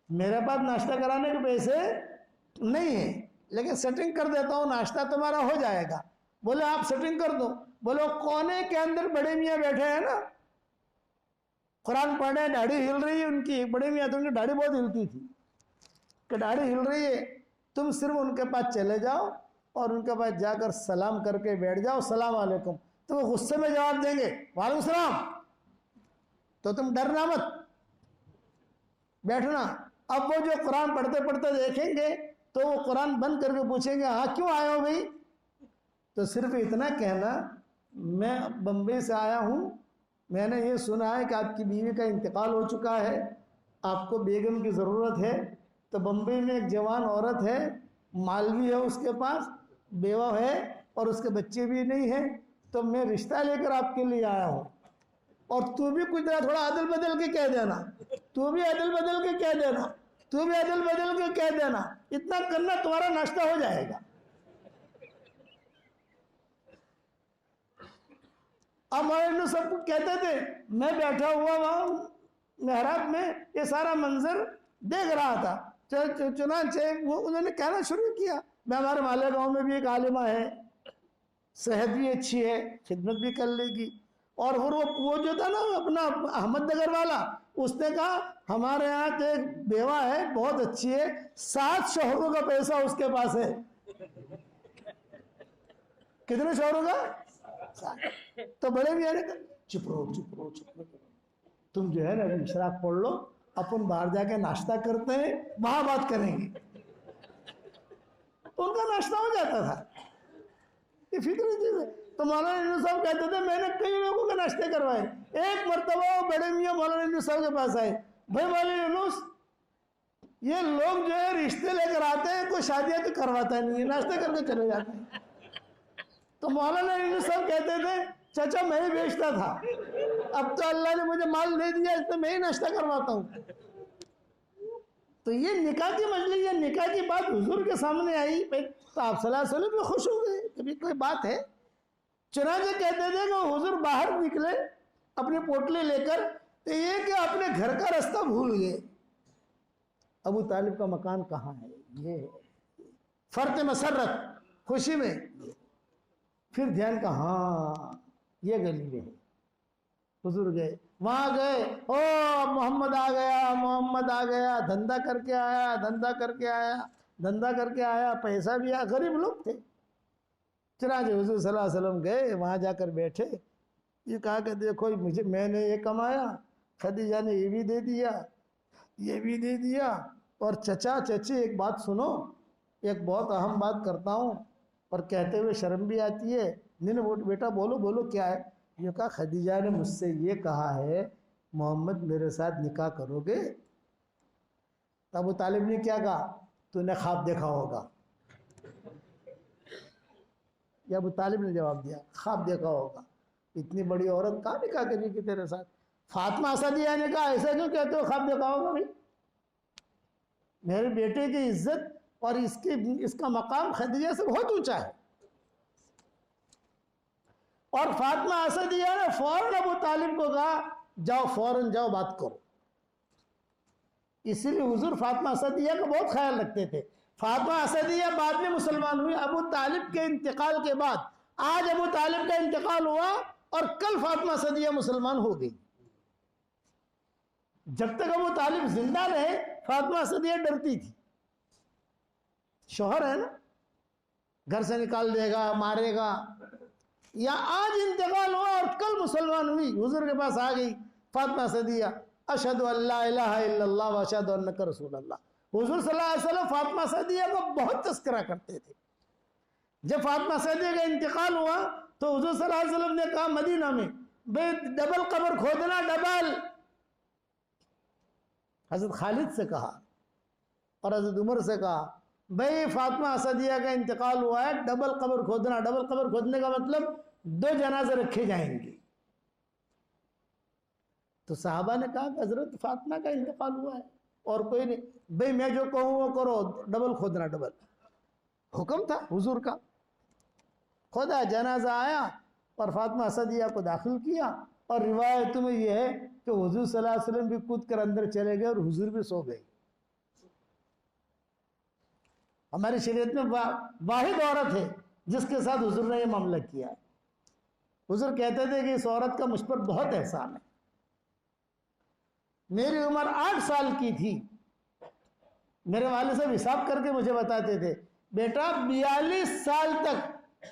मेरे पास नाश्ता कराने के पैसे नहीं है लेकिन सेटिंग कर देता हूँ, नाश्ता तुम्हारा हो जाएगा। बोले आप सेटिंग कर दो। बोलो कोने के अंदर बड़े मियाँ बैठे हैं ना, कुरान पढ़ रहे, दाढ़ी हिल रही है उनकी, बड़े मियाँ तो उनकी दाढ़ी बहुत हिलती थी, कि दाढ़ी हिल रही है, तुम सिर्फ उनके पास चले जाओ और उनके पास जाकर सलाम करके बैठ जाओ, सलाम अलैकुम। तो वो गुस्से में जवाब देंगे वालेकुम सलाम, तो तुम डरना मत, बैठना। अब वो जो कुरान पढ़ते पढ़ते देखेंगे तो वो कुरान बंद करके पूछेंगे हाँ क्यों आए हो भाई, तो सिर्फ इतना कहना मैं बम्बई से आया हूँ, मैंने ये सुना है कि आपकी बीवी का इंतकाल हो चुका है, आपको बेगम की ज़रूरत है। तो बम्बई में एक जवान औरत है, माल भी है उसके पास, बेवा है और उसके बच्चे भी नहीं हैं, तो मैं रिश्ता लेकर आपके लिए आया हूँ। और तू भी कुछ थोड़ा अदल बदल के कह देना, तू भी अदल बदल के कह देना, तू भी अदल बदल के कह देना, इतना करना तुम्हारा नाश्ता हो जाएगा। अब मौलाना सब कुछ कहते थे, मैं बैठा हुआ वहां मेहराब में ये सारा मंजर देख रहा था। चुनांचे वो उन्होंने कहना शुरू किया, मैं हमारे माले गांव में भी एक आलिमा है, सेहत भी अच्छी है, खिदमत भी कर लेगी। और फिर वो जो था ना अपना अहमदनगर वाला, उसने कहा हमारे यहाँ तो एक बेवा है बहुत अच्छी है, 7 शोहरों का पैसा उसके पास है। कितने शोहरों का? तो बड़े भी है, चुप रहो चुप रहो चुप रहो, तुम जो है ना इशराक पढ़ लो, अपन बाहर जाके नाश्ता करते हैं, वहां बात करेंगे। तो उनका नाश्ता हो जाता था, ये फिक्री चीज है। तो मौलाना साहब कहते थे मैंने कई लोगों के नाश्ते करवाए। एक मरतबा बड़े मियाँ मौलाना साहब के पास आए, भाई मौलाना यूनुस ये लोग जो है रिश्ते लेकर आते हैं, कोई शादियां तो करवाता नहीं है, नाश्ते करके चले जाते हैं। तो मौलाना यूनुस साहब कहते थे चाचा मैं ही बेचता था, अब तो अल्लाह ने मुझे माल दे दिया, इसमें मैं ही नाश्ता करवाता हूँ। तो ये निकाह की मजलिस, ये निकाह की बात हुजूर के सामने आई, तो आप सल्लल्लाहु अलैहि वसल्लम भी खुश हो गए, कभी कोई बात है। चुनांचे कहते थे कि हुजूर बाहर निकले अपनी पोटली लेकर, तो ये कि अपने घर का रास्ता भूल गए, अबू तालिब का मकान कहाँ है, ये फर्क मसरत खुशी में। फिर ध्यान का हाँ ये गली में है, हुजूर गए वहां गए, ओ मोहम्मद आ गया, मोहम्मद आ गया, धंधा करके आया, धंधा करके आया, धंधा करके आया, पैसा भी आया, गरीब लोग थे। चुनांचे हुजूर सल्लल्लाहु अलैहि वसल्लम गए, वहां जाकर बैठे, ये कहा कि देखो मुझे मैंने ये कमाया, खदीजा ने ये भी दे दिया, ये भी दे दिया, और चचा चची एक बात सुनो, एक बहुत अहम बात करता हूँ और कहते हुए शर्म भी आती है। नहीं बेटा बोलो बोलो क्या है। ये कहा खदीजा ने मुझसे ये कहा है मोहम्मद मेरे साथ निकाह करोगे। अबू तालिब ने क्या कहा, तूने ख्वाब देखा होगा। या अबू तालिब ने जवाब दिया ख्वाब देखा होगा, इतनी बड़ी औरत कहाँ निकाह करेगी तेरे साथ। फातिमा असदिया ने कहा ऐसा क्यों कहते हो ख्वाब देखा होगा भाई, मेरे बेटे की इज्जत और इसका मकाम खदीजा से बहुत ऊंचा है। और फातिमा असदिया ने फौरन अबू तालिब को कहा जाओ फौरन जाओ बात करो। इसीलिए हुजूर फातिमा असदिया का बहुत ख्याल रखते थे। फातिमा असदिया बाद में मुसलमान हुई, अबू तालिब के इंतकाल के बाद। आज अबू तालिब का इंतकाल हुआ और कल फातिमा असदिया मुसलमान हो गई। जब तक अबू तालिब जिंदा रहे फातिमा असदिया डरती थी, शौहर है ना, घर से निकाल देगा, मारेगा। या आज इंतकाल हुआ और कल मुसलमान हुई, हुजूर के पास आ गई फातिमा असदिया, अशहदु अल्ला इलाहा इल्लल्लाह व अशहदु अन्नका रसूलुल्लाह। हुजूर सल्लल्लाहु अलैहि वसल्लम फातिमा असदिया को बहुत तस्करा करते थे। जब फातिमा असदिया का इंतकाल हुआ तो हुजूर सल्लल्लाहु अलैहि वसल्लम ने कहा मदीना में भाई डबल कब्र खोदना, डबल। हजरत खालिद से कहा और हजरत उमर से कहा भाई फातिमा असदिया का इंतकाल हुआ है, डबल कब्र खोदना। डबल कब्र खोदने का मतलब 2 जनाजे रखे जाएंगे। तो साहबा ने कहा हजरत फातिमा का इंतकाल हुआ है और कोई नहीं, भाई मैं जो कहूँ वो करो, डबल खोदना, डबल। हुक्म था हुजूर का। खोदा, जनाजा आया और फातिमा असदिया को दाखिल किया। और रिवायत में यह है कि हुजूर सल्लल्लाहु अलैहि वसल्लम भी कूद कर अंदर चले गए और हुजूर भी सो गए। हमारी शरीयत में वाहिद औरत है जिसके साथ हुजूर ने यह मामला किया है। हुजूर कहते थे कि इस औरत का मुझ पर बहुत एहसान है। मेरी उम्र 8 साल की थी, मेरे वाले साहब हिसाब करके मुझे बताते थे बेटा 42 साल तक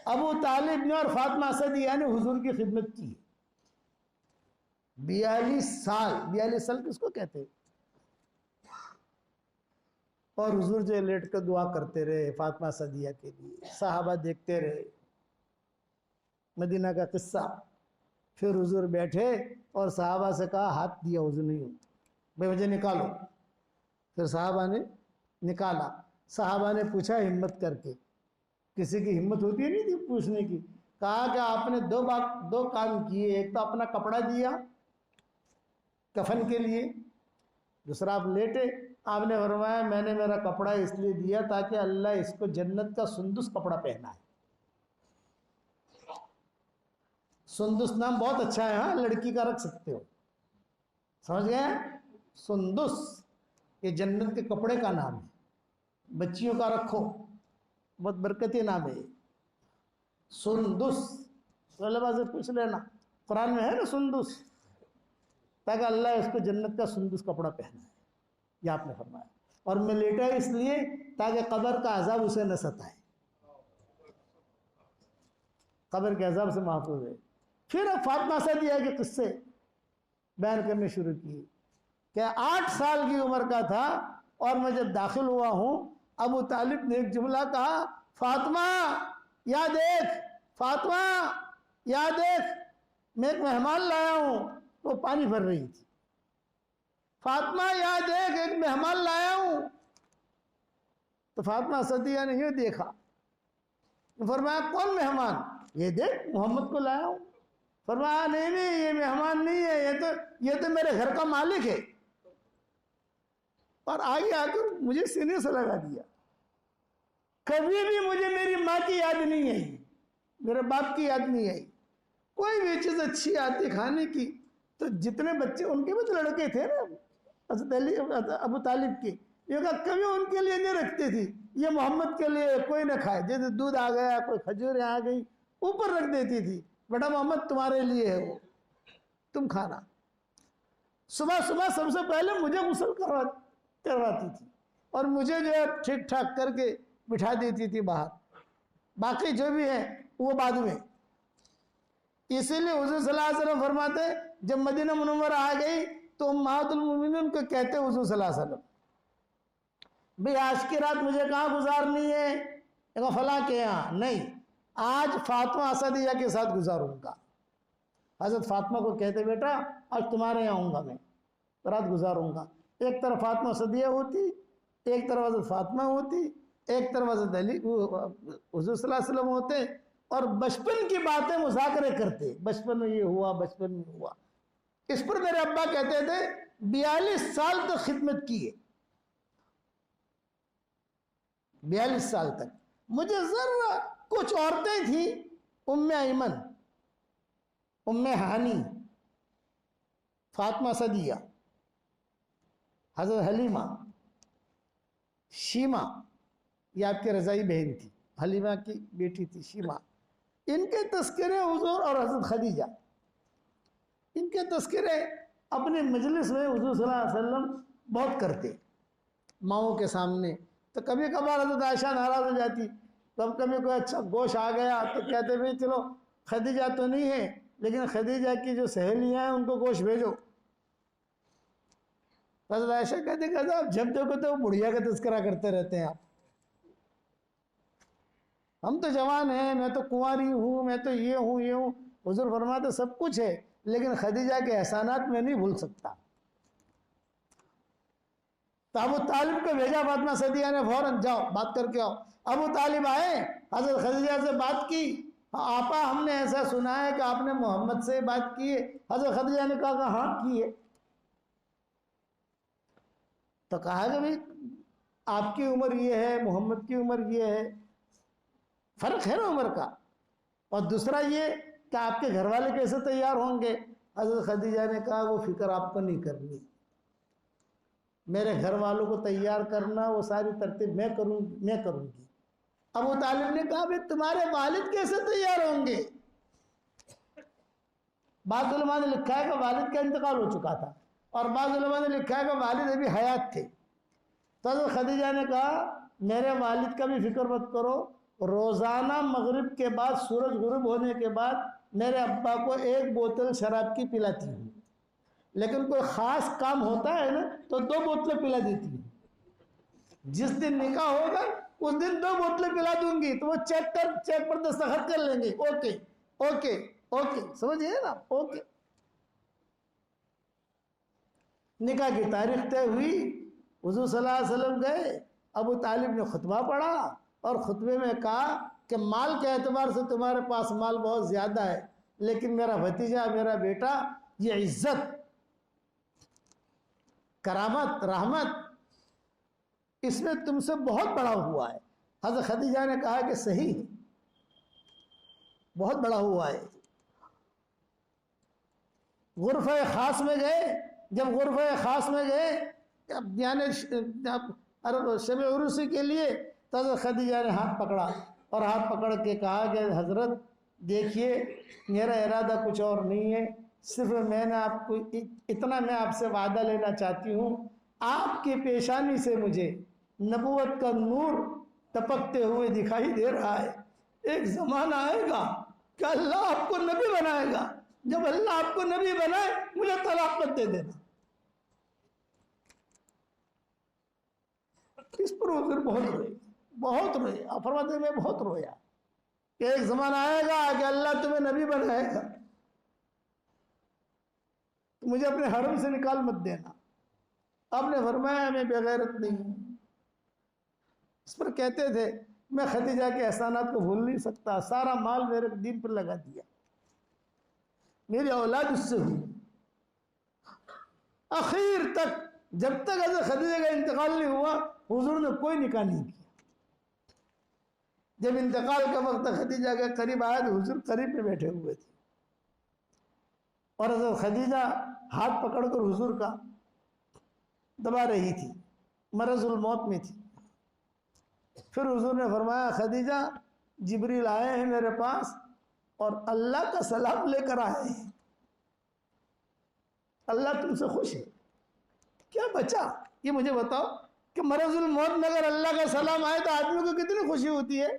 अबू तालिब ने और फातिमा असदिया ने हुजूर की खिदमत की। 42 साल, 42 साल किसको कहते हैं? और हुजूर जो लेट कर दुआ करते रहे फातिमा सदिया के लिए, सहाबा देखते रहे। मदीना का किस्सा। फिर हुजूर बैठे और सहाबा से कहा हाथ दिया, वजू नहीं होता, भाई मुझे निकालो। फिर सहाबा ने निकाला। सहाबा ने पूछा हिम्मत करके, किसी की हिम्मत होती है नहीं थी पूछने की। कहा कि आपने दो काम किए, एक तो अपना कपड़ा दिया कफन के लिए, दूसरा आप लेटे। आपने फरमाया मैंने मेरा कपड़ा इसलिए दिया ताकि अल्लाह इसको जन्नत का सुंदुस कपड़ा पहनाए। सुंदुस नाम बहुत अच्छा है, हाँ लड़की का रख सकते हो, समझ गए? सुंदुस ये जन्नत के कपड़े का नाम है, बच्चियों का रखो, बहुत बरकती नाम है सुंदुस। सलमा से पूछ लेना, कुरान में है ना सुंदुस, ताकि अल्लाह इसको जन्नत का सुंदुस कपड़ा पहनाए, ये आपने फरमाया। और मैं लेटा इसलिए ताकि कब्र का अजाब उसे न सताए, कब्र के अजाब से महफूज है। फिर अब फातिमा सदिया के किस्से बयान करने शुरू किए। क्या 8 साल की उम्र का था और मैं जब दाखिल हुआ हूं, अबू तालिब ने एक जुमला कहा, फातिमा या देख, फातिमा या देख, मैं एक मेहमान लाया हूं। वो पानी भर रही थी। फातिमा या देख, एक मेहमान लाया हूं। तो फातिमा सदिया ने ये देखा, फरमाया कौन मेहमान? ये देख मोहम्मद को लाया हूं। फरमाया नहीं नहीं, ये मेहमान नहीं है, ये तो मेरे घर का मालिक है। और आगे आकर मुझे सीने से लगा दिया। कभी भी मुझे मेरी माँ की याद नहीं आई, मेरे बाप की याद नहीं आई। कोई भी चीज अच्छी आती खाने की तो जितने बच्चे, उनके भी तो लड़के थे ना अबू तालिब के, ये कभी उनके लिए नहीं रखती थी, ये मोहम्मद के लिए कोई ना खाए। जैसे दूध आ गया, कोई खजूरें आ गई, ऊपर रख देती थी, बेटा मोहम्मद तुम्हारे लिए है, वो तुम खाना। सुबह सुबह सबसे पहले मुझे गुस्ल करवाती थी और मुझे जो है ठीक ठाक करके बिठा देती थी बाहर, बाकी जो भी है वो बाद में। इसीलिए हुजूर सल्लल्लाहु अलैहि वसल्लम फरमाते, जब मदीना मुनव्वरा आ गई तो उम्महातुल मोमिनीन को कहते हुजूर सल्लल्लाहु अलैहि वसल्लम, भाई आज की रात मुझे कहाँ गुजारनी है? फला के यहाँ नहीं, आज फातिमा असदिया के साथ गुजारूंगा। हजरत फातिमा को कहते, बेटा आज तुम्हारे यहाँ आऊँगा, मैं रात गुजारूंगा। एक तरफ फातिमा असदिया होती, एक तरफ हजरत फातिमा होती, एक तरफ हजरत अली हुजूर सल्लल्लाहु अलैहि वसल्लम होते और बचपन की बातें मुज़ाकरे करते। बचपन में ये हुआ, बचपन में हुआ। इस पर मेरे अब्बा कहते थे 42 साल तक खिदमत की है, 42 साल तक। मुझे जरा कुछ औरतें थी, उम्मे ऐमन, उम्मे हानी, फातिमा सदिया, हजरत हलीमा, शीमा, ये आपकी रज़ाई बहन थी, हलीमा की बेटी थी शीमा। इनके तस्करे हुजूर और हजरत खदीजा, इनके तस्करे अपने मजलिस में हुजूर सल्लल्लाहु अलैहि वसल्लम बहुत करते माओं के सामने। तो कभी कभार हजरत आयशा नाराज हो जाती, तब कभी कोई अच्छा गोश आ गया तो कहते भाई चलो खदीजा तो नहीं है, लेकिन खदीजा की जो सहेलियां हैं उनको गोश भेजो। हजरत आयशा कहते जब देखो तो बुढ़िया का तस्करा करते रहते हैं आप, हम तो जवान हैं, मैं तो कुंवारी हूँ, मैं तो ये हूँ ये हूँ। हुजूर फरमाते सब कुछ है, लेकिन खदीजा के एहसानात में नहीं भूल सकता। तो अबू तालिब को भेजा फातिमा सदिया ने, फौरन जाओ बात करके आओ। अबू तालिब आए, हजरत खदीजा से बात की। आपा हमने ऐसा सुना है कि आपने मोहम्मद से बात की है। हजरत खदीजा ने कहा हाँ की है। तो कहा कि भाई आपकी उम्र ये है, मोहम्मद की उम्र ये है, फर्क है ना उम्र का। और दूसरा ये कि आपके घर वाले कैसे तैयार होंगे। हजरत खदीजा ने कहा वो फिक्र आपको नहीं करनी, मेरे घर वालों को तैयार करना वो सारी तरतीब मैं करूंगी। अबू तालिब ने कहा भाई तुम्हारे वालिद कैसे तैयार होंगे। बाज़ उलमा ने लिखा है कि वालिद का इंतकाल हो चुका था और बाज़ उलमा ने लिखा है कि वालिद अभी हयात थे। तो हज़रत खदीजा ने कहा मेरे वालिद का भी फिक्र मत करो, रोज़ाना मगरिब के बाद, सूरज गुरूब होने के बाद मेरे अब्बा को 1 बोतल शराब की पिलाती हूँ, लेकिन कोई ख़ास काम होता है ना तो 2 बोतलें पिला देती हूँ। जिस दिन निकाह होगा उस दिन 2 बोतलें पिला दूंगी, तो वो चेक पर दस्तखत कर लेंगे। ओके ओके ओके, समझिए ना, ओके। निकाह की तारीख तय हुई, हुजूर सल्लल्लाहु अलैहि वसल्लम गए, अबू तालिब ने खुतबा पढ़ा और खुतबे में कहा कि माल के एतबार से तुम्हारे पास माल बहुत ज़्यादा है, लेकिन मेरा भतीजा, मेरा बेटा, ये इज्जत, करामत, रहमत, इसमें तुमसे बहुत बड़ा हुआ है। हज़रत खदीजा ने कहा कि सही है, बहुत बड़ा हुआ है। गुरफ़े ख़ास में गए, जब गुरफ़े ख़ास में गए यानी शब उर्सी के लिए, तो हज़रत खदीजा ने हाथ पकड़ा और हाथ पकड़ के कहा कि हज़रत देखिए, मेरा इरादा कुछ और नहीं है, सिर्फ मैंने आपको इतना मैं आपसे वादा लेना चाहती हूँ, आपकी पेशानी से मुझे नबूवत का नूर टपकते हुए दिखाई दे रहा है। एक ज़माना आएगा कि अल्लाह आपको नबी बनाएगा, जब अल्लाह आपको नबी बनाए मुझे तलाक मत दे देना। इस पर हुजूर बहुत रोए, फरमाते मैं बहुत रोया कि एक ज़माना आएगा कि अल्लाह तुम्हें नबी बनाएगा, तो मुझे अपने हरम से निकाल मत देना। आपने फरमाया मैं बेगैरत नहीं हूँ। इस पर कहते थे मैं खदीजा के एहसानात को भूल नहीं सकता, सारा माल मेरे दीन पर लगा दिया, मेरी औलाद उससे हुई। आखिर तक, जब तक हज़रत खदीजा का इंतकाल नहीं हुआ, हुजूर ने कोई निकाह नहीं किया। जब इंतकाल का वक्त खदीजा के करीब आया तो हुजूर करीब में बैठे हुए थे और हज़रत खदीजा हाथ पकड़कर हुजूर का दबा रही थी, मरज़ुल मौत में थी। फिर हुजूर ने फरमाया खदीजा, जिब्रील आए हैं मेरे पास और अल्लाह का सलाम लेकर आए हैं, अल्लाह तुमसे खुश है। क्या बचा ये मुझे बताओ कि मरज़ुल मौत में अगर अल्लाह का सलाम आए तो आदमी को कितनी खुशी होती है।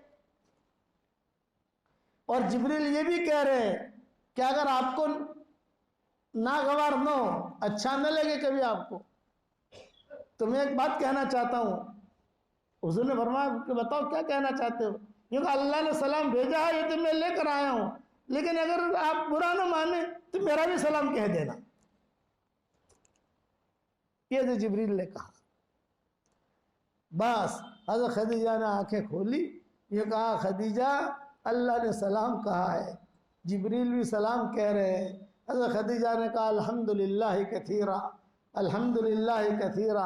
और जिब्रील ये भी कह रहे हैं कि अगर आपको नागवार न हो, अच्छा न लगे कभी आपको, तो मैं एक बात कहना चाहता हूँ। हुजूर ने फरमाया कि बताओ क्या कहना चाहते हो। क्योंकि अल्लाह ने सलाम भेजा है, ये तो मैं लेकर आया हूँ, लेकिन अगर आप बुरा ना माने तो मेरा भी सलाम कह देना। ये तो जिब्रील ने कहा। बस हज़रत खदीजा ने आंखें खोली, ये कहा खदीजा अल्लाह ने सलाम कहा है, जिब्रील भी सलाम कह रहे हैं। हज़रत खदीजा ने कहा अल्हम्दुलिल्लाह कथीरा, अल्हम्दुलिल्लाह कथीरा।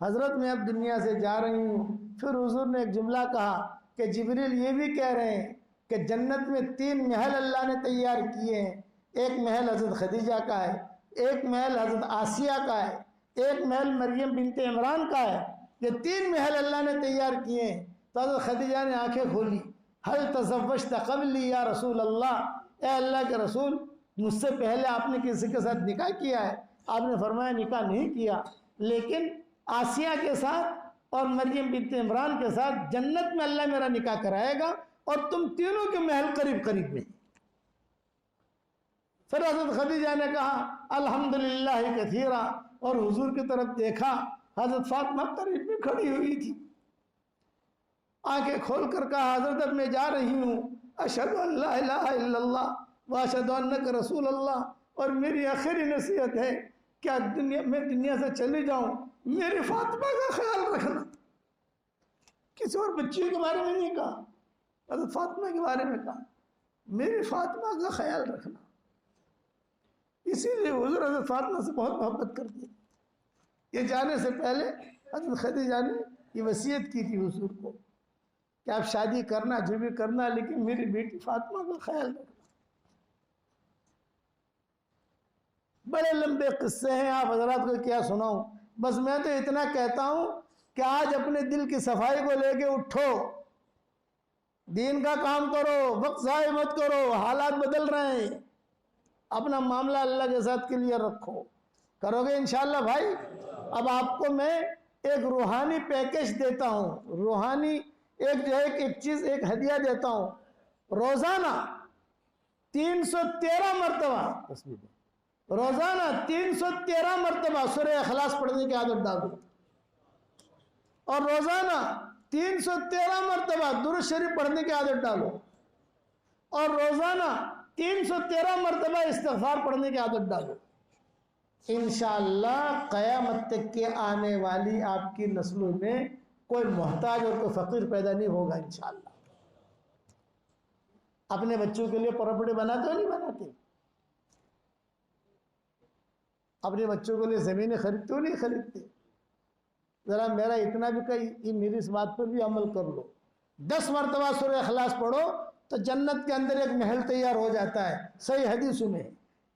हज़रत मैं अब दुनिया से जा रही हूँ। फिर हुजूर ने एक जुमला कहा कि जिब्रील ये भी कह रहे हैं कि जन्नत में 3 महल अल्लाह ने तैयार किए हैं। एक महल हज़रत खदीजा का है, एक महल हज़रत आसिया का है, एक महल मरियम बिनते इमरान का है। ये 3 महल अल्लाह ने तैयार किए हैं। तो हज़रत खदीजा ने आंखें खोली, हल तज़व्वजत क़ब्ली या रसूल अल्लाह, ए अल्लाह के रसूल, मुझसे पहले आपने किसी के साथ निकाह किया है? आपने फरमाया निकाह नहीं किया, लेकिन आसिया के साथ और मरियम बिनते इमरान के साथ जन्नत में अल्लाह मेरा निकाह कराएगा और तुम तीनों के महल करीब करीब में। फिर हज़रत खदीजा ने कहा अल्हम्दुलिल्लाह कथीरा, और हुजूर की तरफ देखा, हज़रत फातिमा करीब में खड़ी हुई थी। आंखें खोल कर कहा हज़रत अब मैं जा रही हूँ, अशहदु अल्ला इलाहा इल्लल्लाह व अशहदु अन्नका रसूल अल्लाह, और मेरी आखिरी नसीहत है क्या मैं दुनिया से चली जाऊँ, मेरी फातिमा का ख्याल रखना। किसी और बच्चियों के बारे में नहीं कहा, हज़रत फातिमा के बारे में कहा, मेरी फातिमा का ख्याल रखना। इसीलिए हुजूर हज़रत फातिमा से बहुत मोहब्बत करते थे। ये जाने से पहले हज़रत खदीजा ने ये वसीयत की थी हुजूर को कि आप शादी करना जो भी करना, लेकिन मेरी बेटी फातिमा का ख्याल रखना। बड़े लंबे किस्से हैं, आप हजरात को क्या सुनाऊं। बस मैं तो इतना कहता हूं कि आज अपने दिल की सफाई को लेके उठो, दीन का काम करो, वक्त ज़ाय मत करो। हालात बदल रहे हैं, अपना मामला अल्लाह के साथ क्लियर रखो, करोगे इंशाअल्लाह भाई। अब आपको मैं एक रूहानी पैकेज देता हूँ, रूहानी एक जो है एक चीज़, एक हदिया देता हूँ। रोज़ाना 313 मरतबा, रोज़ाना 313 मरतबा सूरह इखलास पढ़ने की आदत डाल दो। और रोजाना 313 मरतबा दुरूद शरीफ पढ़ने की आदत डालो और रोजाना 313 मरतबा इस्तिग़फ़ार पढ़ने की आदत डालो। इंशाअल्लाह क़यामत तक के आने वाली आपकी नस्लों में कोई मोहताज और कोई फ़कीर पैदा नहीं होगा इंशाअल्लाह। अपने बच्चों के लिए प्रॉपर्टी बनाते हो नहीं बनाते? अपने बच्चों के लिए ज़मीनें खरीदते हो नहीं खरीदते? ज़रा मेरा इतना भी कहीं मेरी इस बात पर भी अमल कर लो। 10 मरतबा सूरह इखलास पढ़ो तो जन्नत के अंदर एक महल तैयार हो जाता है। सही हदीस में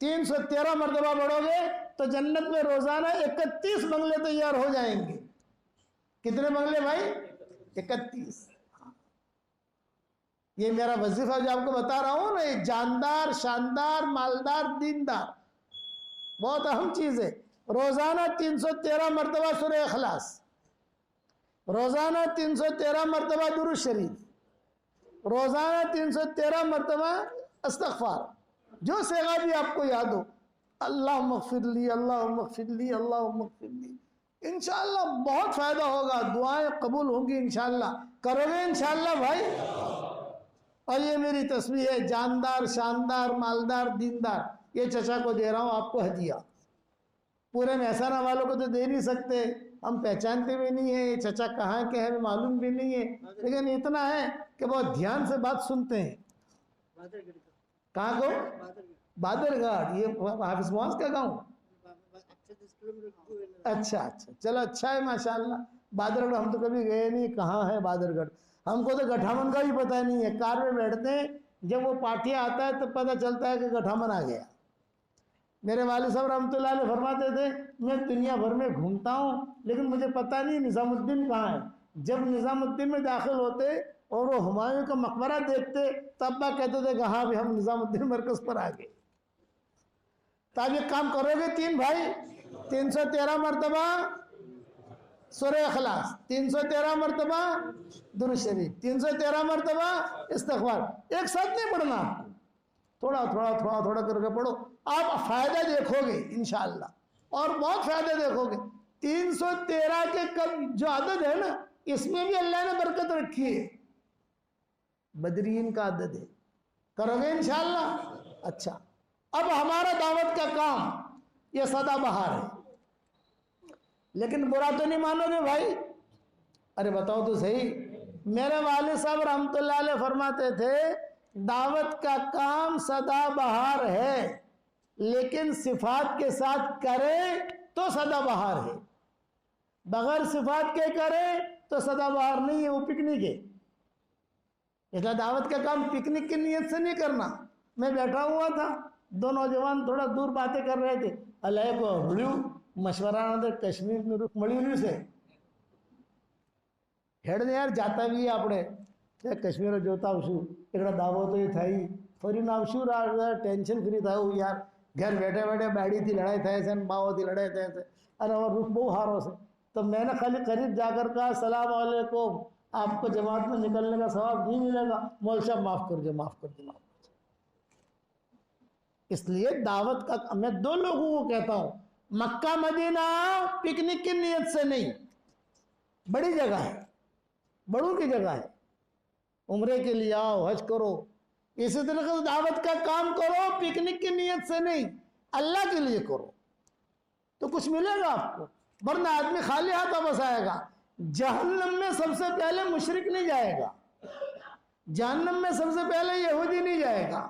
313 मरतबा पढ़ोगे तो जन्नत में रोजाना 31 बंगले तैयार हो जाएंगे। कितने बंगले भाई? 31। ये मेरा वजीफा जो आपको बता रहा हूं ना, ये जानदार, शानदार, मालदार, दीनदार, बहुत अहम चीज है। रोजाना 313 मरतबा सूरह इखलास, रोजाना 313 मरतबा दुरूद शरीफ, रोजाना 313 मरतबा इस्तिग़फ़ार, जो सेगा भी आपको याद हो। अल्लाह मग़फ़िरली, अल्लाह मग़फ़िरली, अल्लाह मग़फ़िरली। इंशाअल्लाह बहुत फायदा होगा, दुआएं कबूल होंगी इंशाअल्लाह। करोगे इंशाअल्लाह भाई? और ये मेरी तस्वीर है, जानदार, शानदार, मालदार, दीनदार, ये चचा को दे रहा हूँ आपको हदिया। पूरे महसाना वालों को तो दे नहीं सकते, हम पहचानते भी नहीं है ये चचा कहाँ के हैं, मालूम भी नहीं है, लेकिन इतना है कि बहुत ध्यान से बात सुनते हैं। कहाँ को? बादरघाट, ये हाफिज मुआज़ का गाँव। अच्छा अच्छा, चलो अच्छा है माशाल्लाह। बादरगढ़ हम तो कभी गए नहीं, कहाँ है बादरगढ़? हमको तो गठामन का भी पता नहीं है। कार में बैठते हैं, जब वो पाटिया आता है तो पता चलता है कि गठामन आ गया। मेरे वालिद साहब रहमतुल्लाह अलैह फरमाते थे, मैं दुनिया भर में घूमता हूँ लेकिन मुझे पता नहीं निज़ामुद्दीन कहाँ है। जब निज़ामुद्दीन में दाखिल होते और वो हुमायूं का मकबरा देखते तब बा कहते थे कि हाँ भी हम निज़ामुद्दीन मरकज़ पर आ गए। तब ये काम करोगे तीन भाई, 313 मरतबा सूरह इखलास, 313 मरतबा दुरूद शरीफ, 313 मरतबा इस्तिग़फ़ार। एक साथ नहीं पढ़ना आपको, थोड़ा थोड़ा थोड़ा थोड़ा करके पढ़ो। आप फायदा देखोगे इंशाअल्लाह, और बहुत फायदा देखोगे। 313 के कब जो आदत है ना, इसमें भी अल्लाह ने बरकत रखी है, बदरीन का आदत है। करोगे इंशाअल्लाह? अच्छा, अब हमारा दावत का काम ये सदाबहार है, लेकिन बुरा तो नहीं मानोगे भाई? अरे बताओ तो सही। मेरे वालिद साहब रहमतुल्लाह अलैह फरमाते थे, दावत का काम सदाबहार है, लेकिन सिफात के साथ करे तो सदाबहार है, बगैर सिफात के करे तो सदाबहार नहीं है, वो पिकनिक है। इसलिए दावत का काम पिकनिक की नीयत से नहीं करना। मैं बैठा हुआ था, दो नौजवान थोड़ा दूर बातें कर रहे थे, अल्लाह को मशवरा कश्मीर में रुख मड़ी से हेड ने यार जाता भी आपने कश्मीर जोता आवशू इकड़ा दावो तो ये थाई फरी आवशू टेंशन फ्री था यार, घर बैठे बैठे बाड़ी थी लड़ाई थे से बावो थी लड़ाई थे से, अरे और रुख बहु हारो से। तो मैंने खाली करीब जाकर कहा सलाम वालेकुम, आपको जमात में निकलने का सवाब नहीं मिलेगा, मौल साहब माफ कर दो, माफ कर दो, माफ। इसलिए दावत का मैं दो लोगों को कहता हूं, मक्का मदीना पिकनिक की नियत से नहीं, बड़ी जगह है, बड़ों की जगह है, उम्रे के लिए आओ, हज करो। इसी तरह से दावत का काम करो पिकनिक की नियत से नहीं, अल्लाह के लिए करो तो कुछ मिलेगा आपको, वरना आदमी खाली हाथ वापस आएगा। जहन्नम में सबसे पहले मुशरिक नहीं जाएगा, जहन्नम में सबसे पहले यहूदी नहीं जाएगा,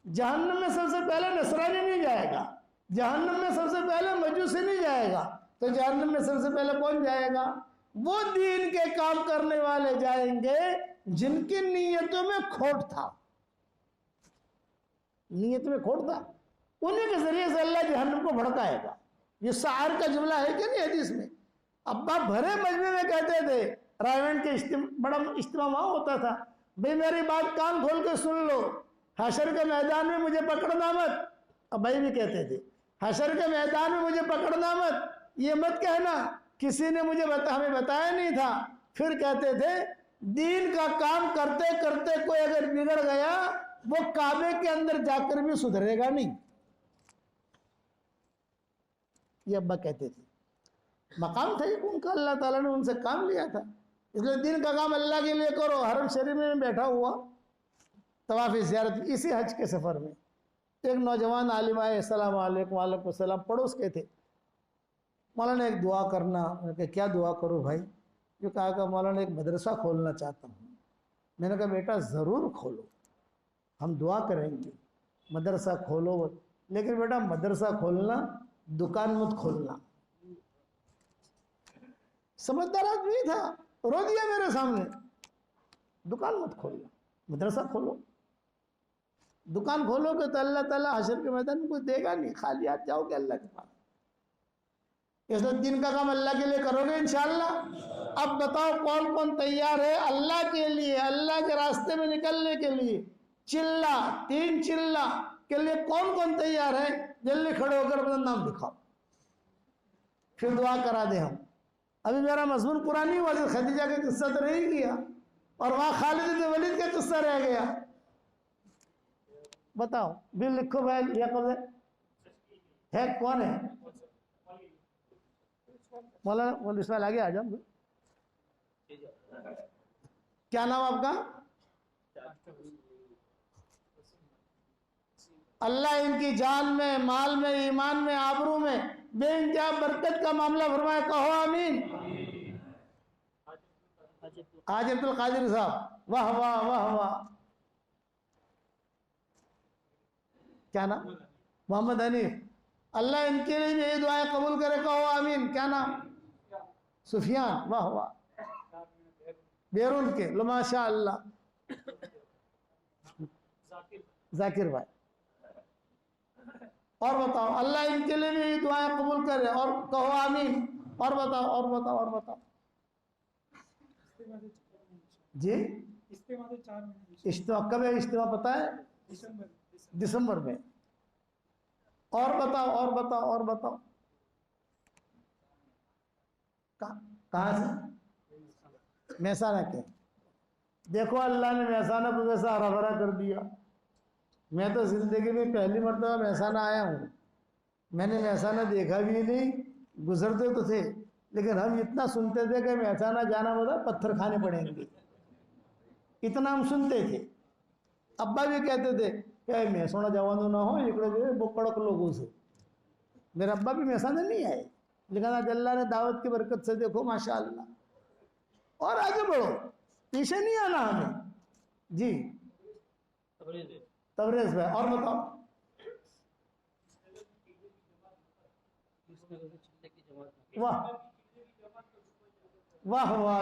जहन्नम में सबसे पहले नसरानी नहीं जाएगा, जहन्नम में सबसे पहले मजूसी नहीं जाएगा, तो जहन्नम में सबसे पहले कौन जाएगा? वो दीन के काम करने वाले जाएंगे जिनकी नीयतों में खोट था, नीयत में खोट था, उन्हीं के जरिए से अल्लाह जहन्नम को भड़काएगा। ये सार का जुमला है कि नहीं हदीस में? अब्बा भरे मजमे में कहते थे, रायवन के बड़ा इज्तिमा होता था, भाई मेरी बात कान खोल के सुन लो, हशर के मैदान में मुझे पकड़ना मत। अब भाई भी कहते थे हशर के मैदान में मुझे पकड़ना मत, ये मत कहना किसी ने मुझे हमें बताया नहीं था। फिर कहते थे दीन का काम करते करते कोई अगर बिगड़ गया वो काबे के अंदर जाकर भी सुधरेगा नहीं, ये अब्बा कहते थे। मकाम था उनका, अल्लाह ताला ने उनसे काम लिया था। इसलिए दिन का काम अल्लाह के लिए करो। हरम शरीफ में बैठा हुआ तवाफ़ ज़ियारत, इसी हज के सफ़र में एक नौजवान आलिम आए, अस्सलाम वालेकुम, वालेकुम सलाम, पड़ोस के थे। मौलाना एक दुआ करना। मैंने कहा क्या दुआ करूँ भाई? जो कहा कि मौलाना एक मदरसा खोलना चाहता हूँ। मैंने कहा बेटा ज़रूर खोलो, हम दुआ करेंगे, मदरसा खोलो, लेकिन बेटा मदरसा खोलना, दुकान मत खोलना। समझदार आदमी था, रो दिया मेरे सामने, दुकान मत खोलना, मदरसा खोलो। दुकान खोलोगे तो अल्लाह ताला हशर के मैदान में कुछ देगा नहीं, खाली हाथ जाओगे अल्लाह के पास। इसलिए दिन का काम अल्लाह के लिए करोगे इंशाअल्लाह। अब बताओ कौन कौन तैयार है अल्लाह के लिए, अल्लाह के रास्ते में निकलने के लिए? चिल्ला, 3 चिल्ला के लिए कौन कौन तैयार है? जल्दी खड़े होकर अपना नाम दिखाओ, फिर दुआ करा दे हम। अभी मेरा मजमून पूरा नहीं हुआ, खदीजा का किस्सा तो नहीं किया, और वहां खालिद बिन वलीद का किस्सा रह गया। बताओ, बिल लिखो भाई, या कब है कौन है? मौलाना इस्माइल, आगे आ जाओ। क्या नाम आपका? अल्लाह इनकी जान में, माल में, ईमान में, आबरू में बेइंतहा बरकत का मामला फरमाए, कहो आमीन। आज अब्दुल कादिर साहब, वाह वाह वाह वाह। क्या नाम? मोहम्मद हनीफ। अल्लाह इनके लिए भी यही दुआएं कबूल करे, कहो आमीन। क्या नाम? सुफियान, वाह वाह। बेरून के लो, माशा अल्लाह। जाकिर भाई। और बताओ, अल्लाह इनके लिए भी यही दुआएं कबूल करे, और कहो आमीन। और बताओ, और बताओ, और बताओ जी। इज्तिमा कब है? इज्तिमा पता है? दिसंबर में। और बताओ, और बताओ, और बताओ। कहाँ से? महसाना के। देखो अल्लाह ने महसाना को वैसा हरा भरा कर दिया। मैं तो जिंदगी में पहली मरतबा महसाना आया हूँ। मैंने महसाना देखा भी नहीं, गुजरते तो थे, लेकिन हम इतना सुनते थे कि महसाना जाना मतलब पत्थर खाने पड़ेंगे, इतना हम सुनते थे। अब्बा भी कहते थे कि महसाना जवानों ना हो, इकड़े वो कड़क लोगों से। मेरे अब्बा भी महसाना नहीं आए, लेकिन आज अल्लाह ने दावत की बरकत से देखो माशाअल्लाह। और आगे बढ़ो, पीछे नहीं आना हमें जी। तबरेज भाई, और बताओ। वाह वाह वाह,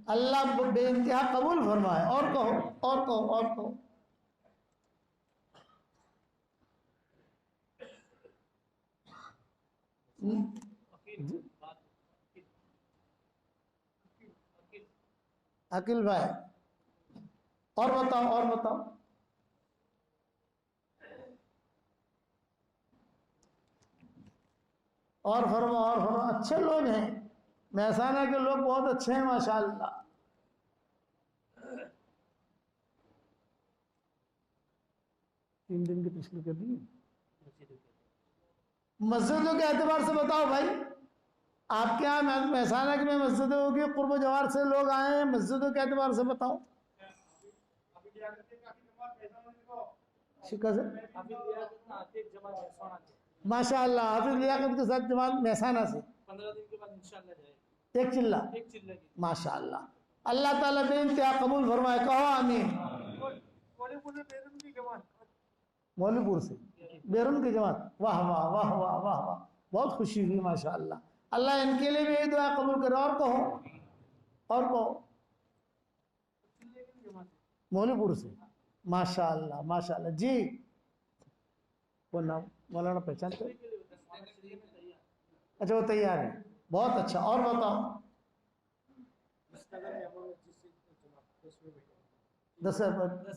अल्लाह बेइंतहा कबूल फरमाए। और कहो, और कहो, और कहो। अकील भाई, और बताओ, और बताओ। और फरमा, और फरमा। अच्छे लोग हैं, महसाना के लोग बहुत अच्छे हैं माशाअल्लाह। तीन दिन की तशरीह कर दी। मस्जिदों के एतबार से बताओ भाई, आपके यहाँ महसाना की में मस्जिदें होगी, कुर्ब जवार से लोग आए हैं, मस्जिदों के एतबार से बताओ। शिका से माशाअल्लाह, हाफिज लियाकत के साथ जमात महसाना से 15 दिन के बाद इंशाअल्लाह जाएगा। एक चिल्ला माशाअल्लाह। अल्लाह ताला बेइंतहा कबूल फरमाए, कहो आमीन। मौलवीपुर से बेरून की जमात, वाह वाह वाह वाह वाह वाह, बहुत खुशी हुई माशाअल्लाह। अल्लाह इनके लिए भी दुआ कबूल करे। और कहो, और कहो। मौलवीपुर से माशाअल्लाह माशाअल्लाह जी। वो नाम मौलाना पहचानते? अच्छा, वो तैयार है, बहुत अच्छा। और बताओ। 10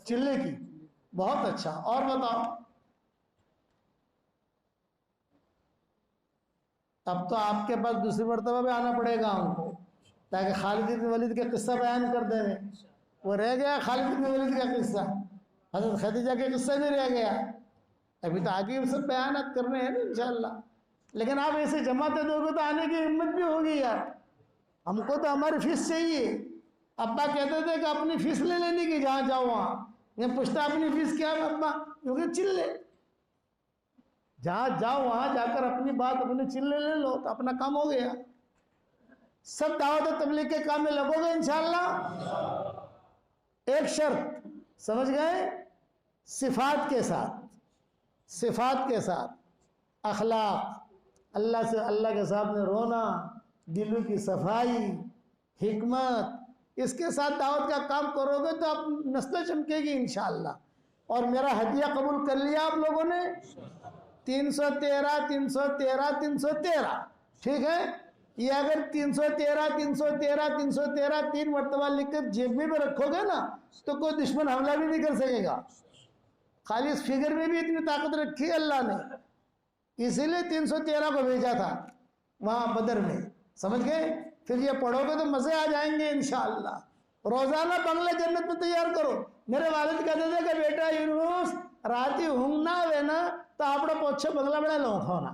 चिल्ले की, बहुत अच्छा। और बताओ। अब तो आपके पास दूसरी मरतबा भी आना पड़ेगा हमको, ताकि खालिद बिन वलीद का किस्सा बयान कर दें। वो रह गया खालिद बिन वलीद का किस्सा, हज़रत खदीजा का किस्सा भी रह गया। अभी तो आगे सब बयान करने हैं ना इंशाअल्लाह। लेकिन आप ऐसे जमाते दोगे तो आने की हिम्मत भी होगी यार। हमको तो हमारी फीस चाहिए। अब्बा कहते थे कि अपनी फीस ले लेने की, जहाँ जाओ वहाँ। ये पूछता अपनी फीस क्या है अब्बा, क्योंकि चिल्ले, जहाँ जाओ वहाँ जाकर अपनी बात अपने चिल्ले ले लो तो अपना काम हो गया। सब दावत और तबलीग के काम में लगोगे इंशाअल्लाह। एक शर्त समझ गए, सिफात के साथ, सिफात के साथ अखलाक, अल्लाह से, अल्लाह के सामने रोना, दिलों की सफाई, हिकमत, इसके साथ दावत का काम करोगे तो आप नस्ल चमकेगी इंशाअल्लाह। और मेरा हदिया कबूल कर लिया आप लोगों ने, 313 313 313, ठीक है। ये अगर 313 313 313 3 मरतबा लिखकर जेब में भी रखोगे ना तो कोई दुश्मन हमला भी नहीं कर सकेगा। खाली इस फिगर में भी इतनी ताकत रखी अल्लाह ने, इसीलिए 313 को भेजा था वहाँ बदर में, समझ गए। फिर ये पढ़ोगे तो मज़े आ जाएंगे इंशाअल्लाह। रोज़ाना बंगला जन्नत में तैयार करो। मेरे वालिद कहते थे कि बेटा यूनुस रात ही ऊँघ ना आवे ना तो आपड़ा पोछे बंगला बना लो खाना।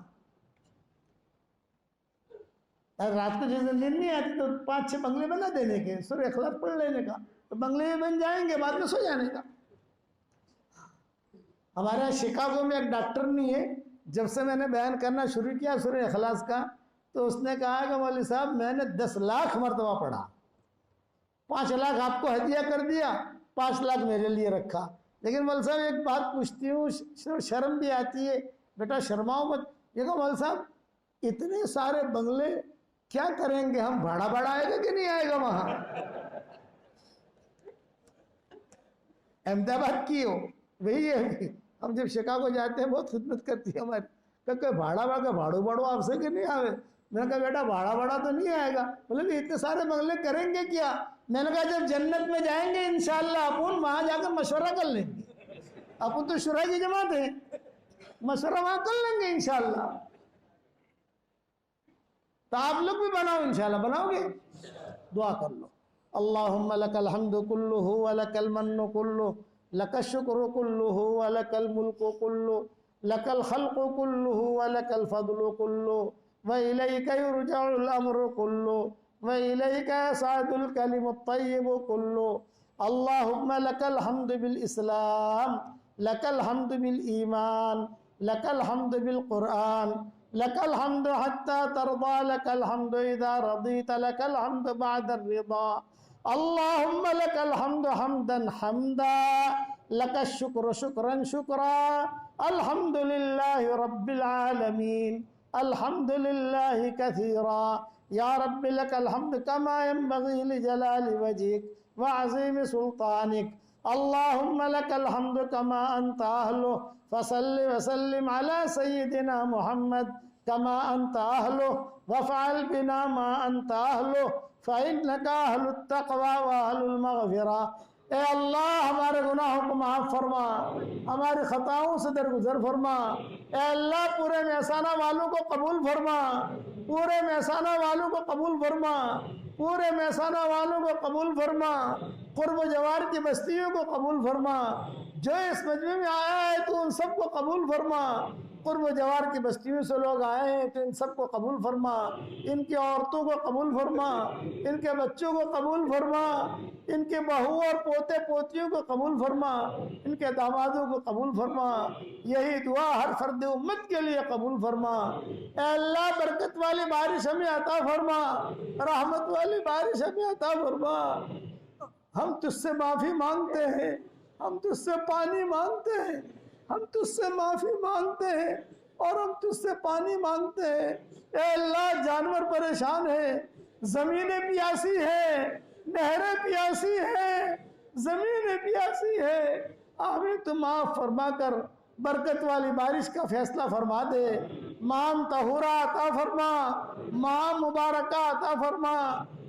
रात को जिस दिन नींद नहीं आती तो 5-6 बंगले बना देने के, सूरह इखलास पढ़ लेने का, तो बंगले में बन जाएंगे, बाद में सो जाने का। हमारे यहाँ शिकागो में एक डॉक्टर नहीं है, जब से मैंने बयान करना शुरू किया सूरह इखलास का, तो उसने कहा कि मौलवी साहब मैंने 10 लाख मरतबा पढ़ा, 5 लाख आपको हदिया कर दिया, 5 लाख मेरे लिए रखा। लेकिन मौलवी साहब एक बात पूछती हूँ, शर्म भी आती है, बेटा शर्माओ मत। ये कहो मौलवी साहब इतने सारे बंगले क्या करेंगे हम, भाड़ा भाड़ा आएगा कि नहीं आएगा वहाँ? अहमदाबाद की हो वही है, हम जब शिकागो जाते हैं बहुत खिदमत करती है हमारी, तो भाड़ा भाड़ो भाड़ो आपसे कि नहीं आवे। मैंने कहा बेटा भाड़ा भाड़ा तो नहीं आएगा। बोले इतने सारे बंगले करेंगे क्या? मैंने कहा जब जन्नत में जाएंगे इंशाअल्लाह अपन वहां जाकर मशवरा कर लेंगे, अपन तो शुरा की जमात है, मशवरा वहां कर लेंगे इंशाअल्लाह। तो आप लोग भी बनाओ इंशाअल्लाह, बनाओगे? दुआ कर लो। अल्लाहुम्मा लकल हम्दु कुल्लुहु व लकल मन्नु कुल्लुहु लकल शुक्रु कुल्लुहु व लकल मुल्कु कुल्लुहु लकल खल्क़ु कुल्लुहु व लकल फद्लु कुल्लुहु व इलैका युरजउल अम्रु कुल्लुहु व इलैका यसअदुल कलिमुत तय्यिबु कुल्लुहु। अल्लाहुम्मा लकल हम्दु बिल इस्लाम, लकल हम्दु बिल ईमान, लकल हम्दु बिल कुरान, लकल हम्दु हत्ता तरदा, लकल हम्दु इज़ा रदीत, लकल हम्दु बअदा रिदा। अल्लाहुम्मा लकल हम्दु हम्दन हम्दा, लकल शुक्र शुक्रन शुक्रा। अल्हम्दुलिल्लाहि रब्बिल आलमीन, अल्हम्दुलिल्लाहि कसीरा। या रब्बि लकल हम्द कमा यंबगी लिजलालि वजहिक व अज़ीम सुल्तानिक। अल्लाहुम्मा लकल हम्द कमा अंता अहलुहु फसल्लि वसल्लिम अला सय्यिदिना मुहम्मद कमा अंता अहलुहु वफ़अल बिना मा अंता अहलुहु फ़इन्नका अहलुत तक़वा व अहलुल मग़फ़िरा। ए अल्लाह हमारे गुनाहों को माफ़ फरमा, हमारी खताओं से दरगुजर फरमा। ए अल्लाह पूरे महसाना वालों को कबूल फरमा, पूरे महसाना वालों को कबूल फरमा, पूरे महसाना वालों को कबूल फरमा। कुर्ब जवार की बस्तियों को कबूल फरमा, जो इस मजमे में आया है तो उन सबको कबूल फरमा। कुर्ब जवार की बस्तियों से लोग आए हैं तो इन सबको कबूल फरमा, इनकी औरतों को कबूल फरमा, इनके बच्चों को कबूल फरमा, इनके बहू और पोते पोतियों को कबूल फरमा, इनके दामादों को कबूल फरमा। यही दुआ हर फर्द उम्मत के लिए कबूल फरमा। ऐ अल्लाह बरकत वाली बारिश हमें अता फरमा, रहमत वाली बारिश हमें अता फरमा। हम तुझसे माफ़ी मांगते हैं, हम तुझसे पानी मांगते हैं, हम तुझसे माफ़ी मांगते हैं और हम तुझसे पानी मांगते हैं। ऐ अल्लाह जानवर परेशान है, ज़मीनें प्यासी है, नहरें प्यासी है, ज़मीनें प्यासी है। आमीन तो माफ़ फरमा कर बरकत वाली बारिश का फैसला फरमा दे। माम तहुरा अता फरमा, माम मुबारका अता फरमा।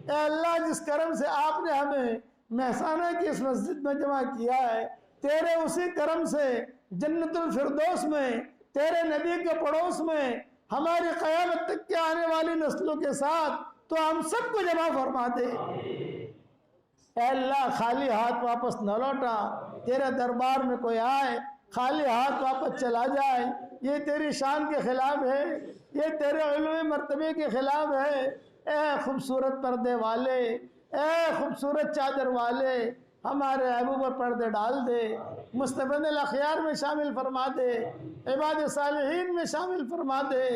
ऐ अल्लाह जिस करम से आपने हमें महसाना की इस मस्जिद में जमा किया है, तेरे उसी करम से जन्नतुल फिरदौस में, तेरे नबी के पड़ोस में, हमारी क़यामत तक के आने वाली नस्लों के साथ तो हम सबको जमा फरमा दे। ऐ अल्लाह खाली हाथ वापस न लौटा। तेरे दरबार में कोई आए खाली हाथ वापस चला जाए, ये तेरी शान के खिलाफ है, ये तेरे उलूम मर्तबे के खिलाफ है। ए खूबसूरत पर्दे वाले, ए खूबसूरत चादर वाले, हमारे अहबूब पर पर्दे डाल दे, मुस्तफ़ा अखयार में शामिल फरमा दे, इबाद सालिहीन में शामिल फरमा दे।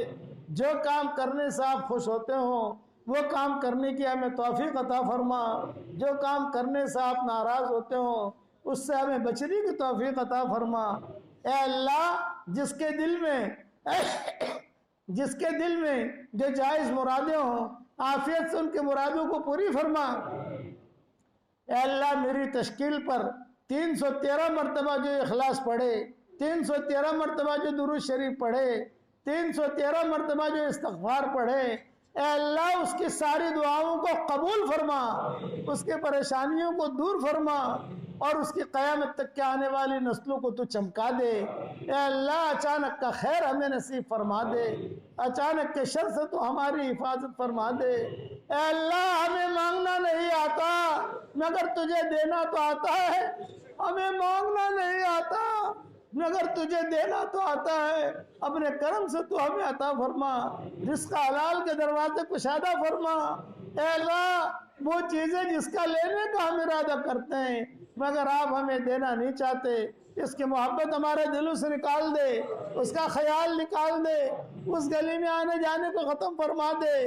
जो काम करने से आप खुश होते हो वो काम करने की हमें तौफीक अता फरमा, जो काम करने से आप नाराज़ होते हो उससे हमें बचने की तौफीक अता फरमा। ए अल्लाह, जिसके दिल में जो जायज़ मुरादें हों, आफियत से उनके मुरादों को पूरी फरमा। ए अल्लाह, मेरी तश्कील पर 313 मरतबा जो इखलास पढ़े, 313 मरतबा जो दुरूद शरीफ पढ़े, 313 मरतबा जो इस्तग़फ़ार पढ़े, ए अल्लाह उसकी सारी दुआओं को कबूल फरमा, उसके परेशानियों को दूर फरमा और उसकी क़यामत तक के आने वाली नस्लों को तू चमका दे। ए अल्लाह, अचानक का खैर हमें नसीब फरमा दे, अचानक के शर से तू हमारी हिफाजत फरमा दे। ए अल्लाह, हमें मांगना नहीं आता मगर तुझे देना तो आता है, हमें मांगना नहीं आता मगर तुझे देना तो आता है। अपने कर्म से तू हमें अता फरमा, रिज़्क़ हलाल के दरवाजे कुशादा फरमा। ए अल्लाह, वो चीज़ें जिसका लेने का हम इरादा करते हैं मगर आप हमें देना नहीं चाहते, इसकी मोहब्बत हमारे दिलों से निकाल दे, उसका ख्याल निकाल दे, उस गली में आने जाने को ख़त्म फरमा दे।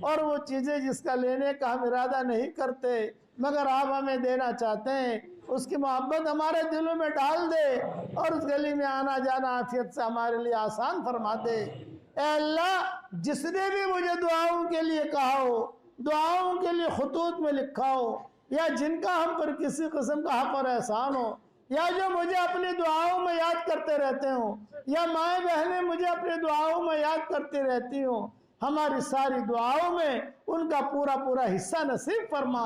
और वो चीज़ें जिसका लेने का हम इरादा नहीं करते मगर आप हमें देना चाहते हैं, उसकी मोहब्बत हमारे दिलों में डाल दे और उस गली में आना जाना आफियत से हमारे लिए आसान फरमा दे। ए अल्लाह, जिसने भी मुझे दुआओं के लिए कहा हो, दुआओं के लिए खुतूत में लिखा हो, या जिनका हम पर किसी किस्म का हक और एहसान हो, या जो मुझे अपनी दुआओं में याद करते रहते हो, या माए बहनें मुझे अपनी दुआओं में याद करती रहती हो, हमारी सारी दुआओं में उनका पूरा पूरा हिस्सा नसीब फरमा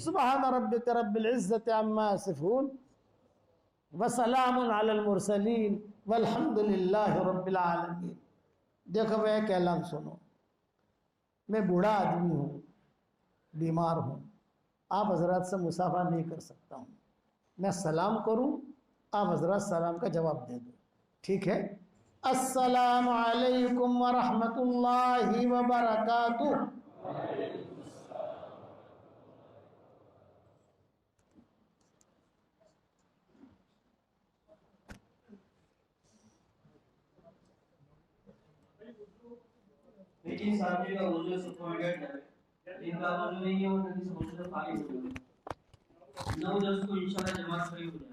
सुबहान रब्बिक रब्बिल इज्जति अम्मा यसिफून व सलामुन अलल मुरसलीन वल्हम्दुलिल्लाहि रब्बिल आलमीन। देखो वह कहलाम सुनो, मैं बूढ़ा आदमी हूँ, बीमार हूँ, आप हजरत से मुसाफा नहीं कर सकता हूँ, मैं सलाम करूँ, आप हजरत सलाम का जवाब दे दो, ठीक है? अस्सलामु अलैकुम व रहमतुल्लाहि व बरकातुहू। मीटिंग साथी का वजूद सपोर्टेड है, इनका वजूद नहीं है, वो किसी वजह से खाली हो गए। 9 10 को इंशाल्लाह जमात खड़ी हो जाए।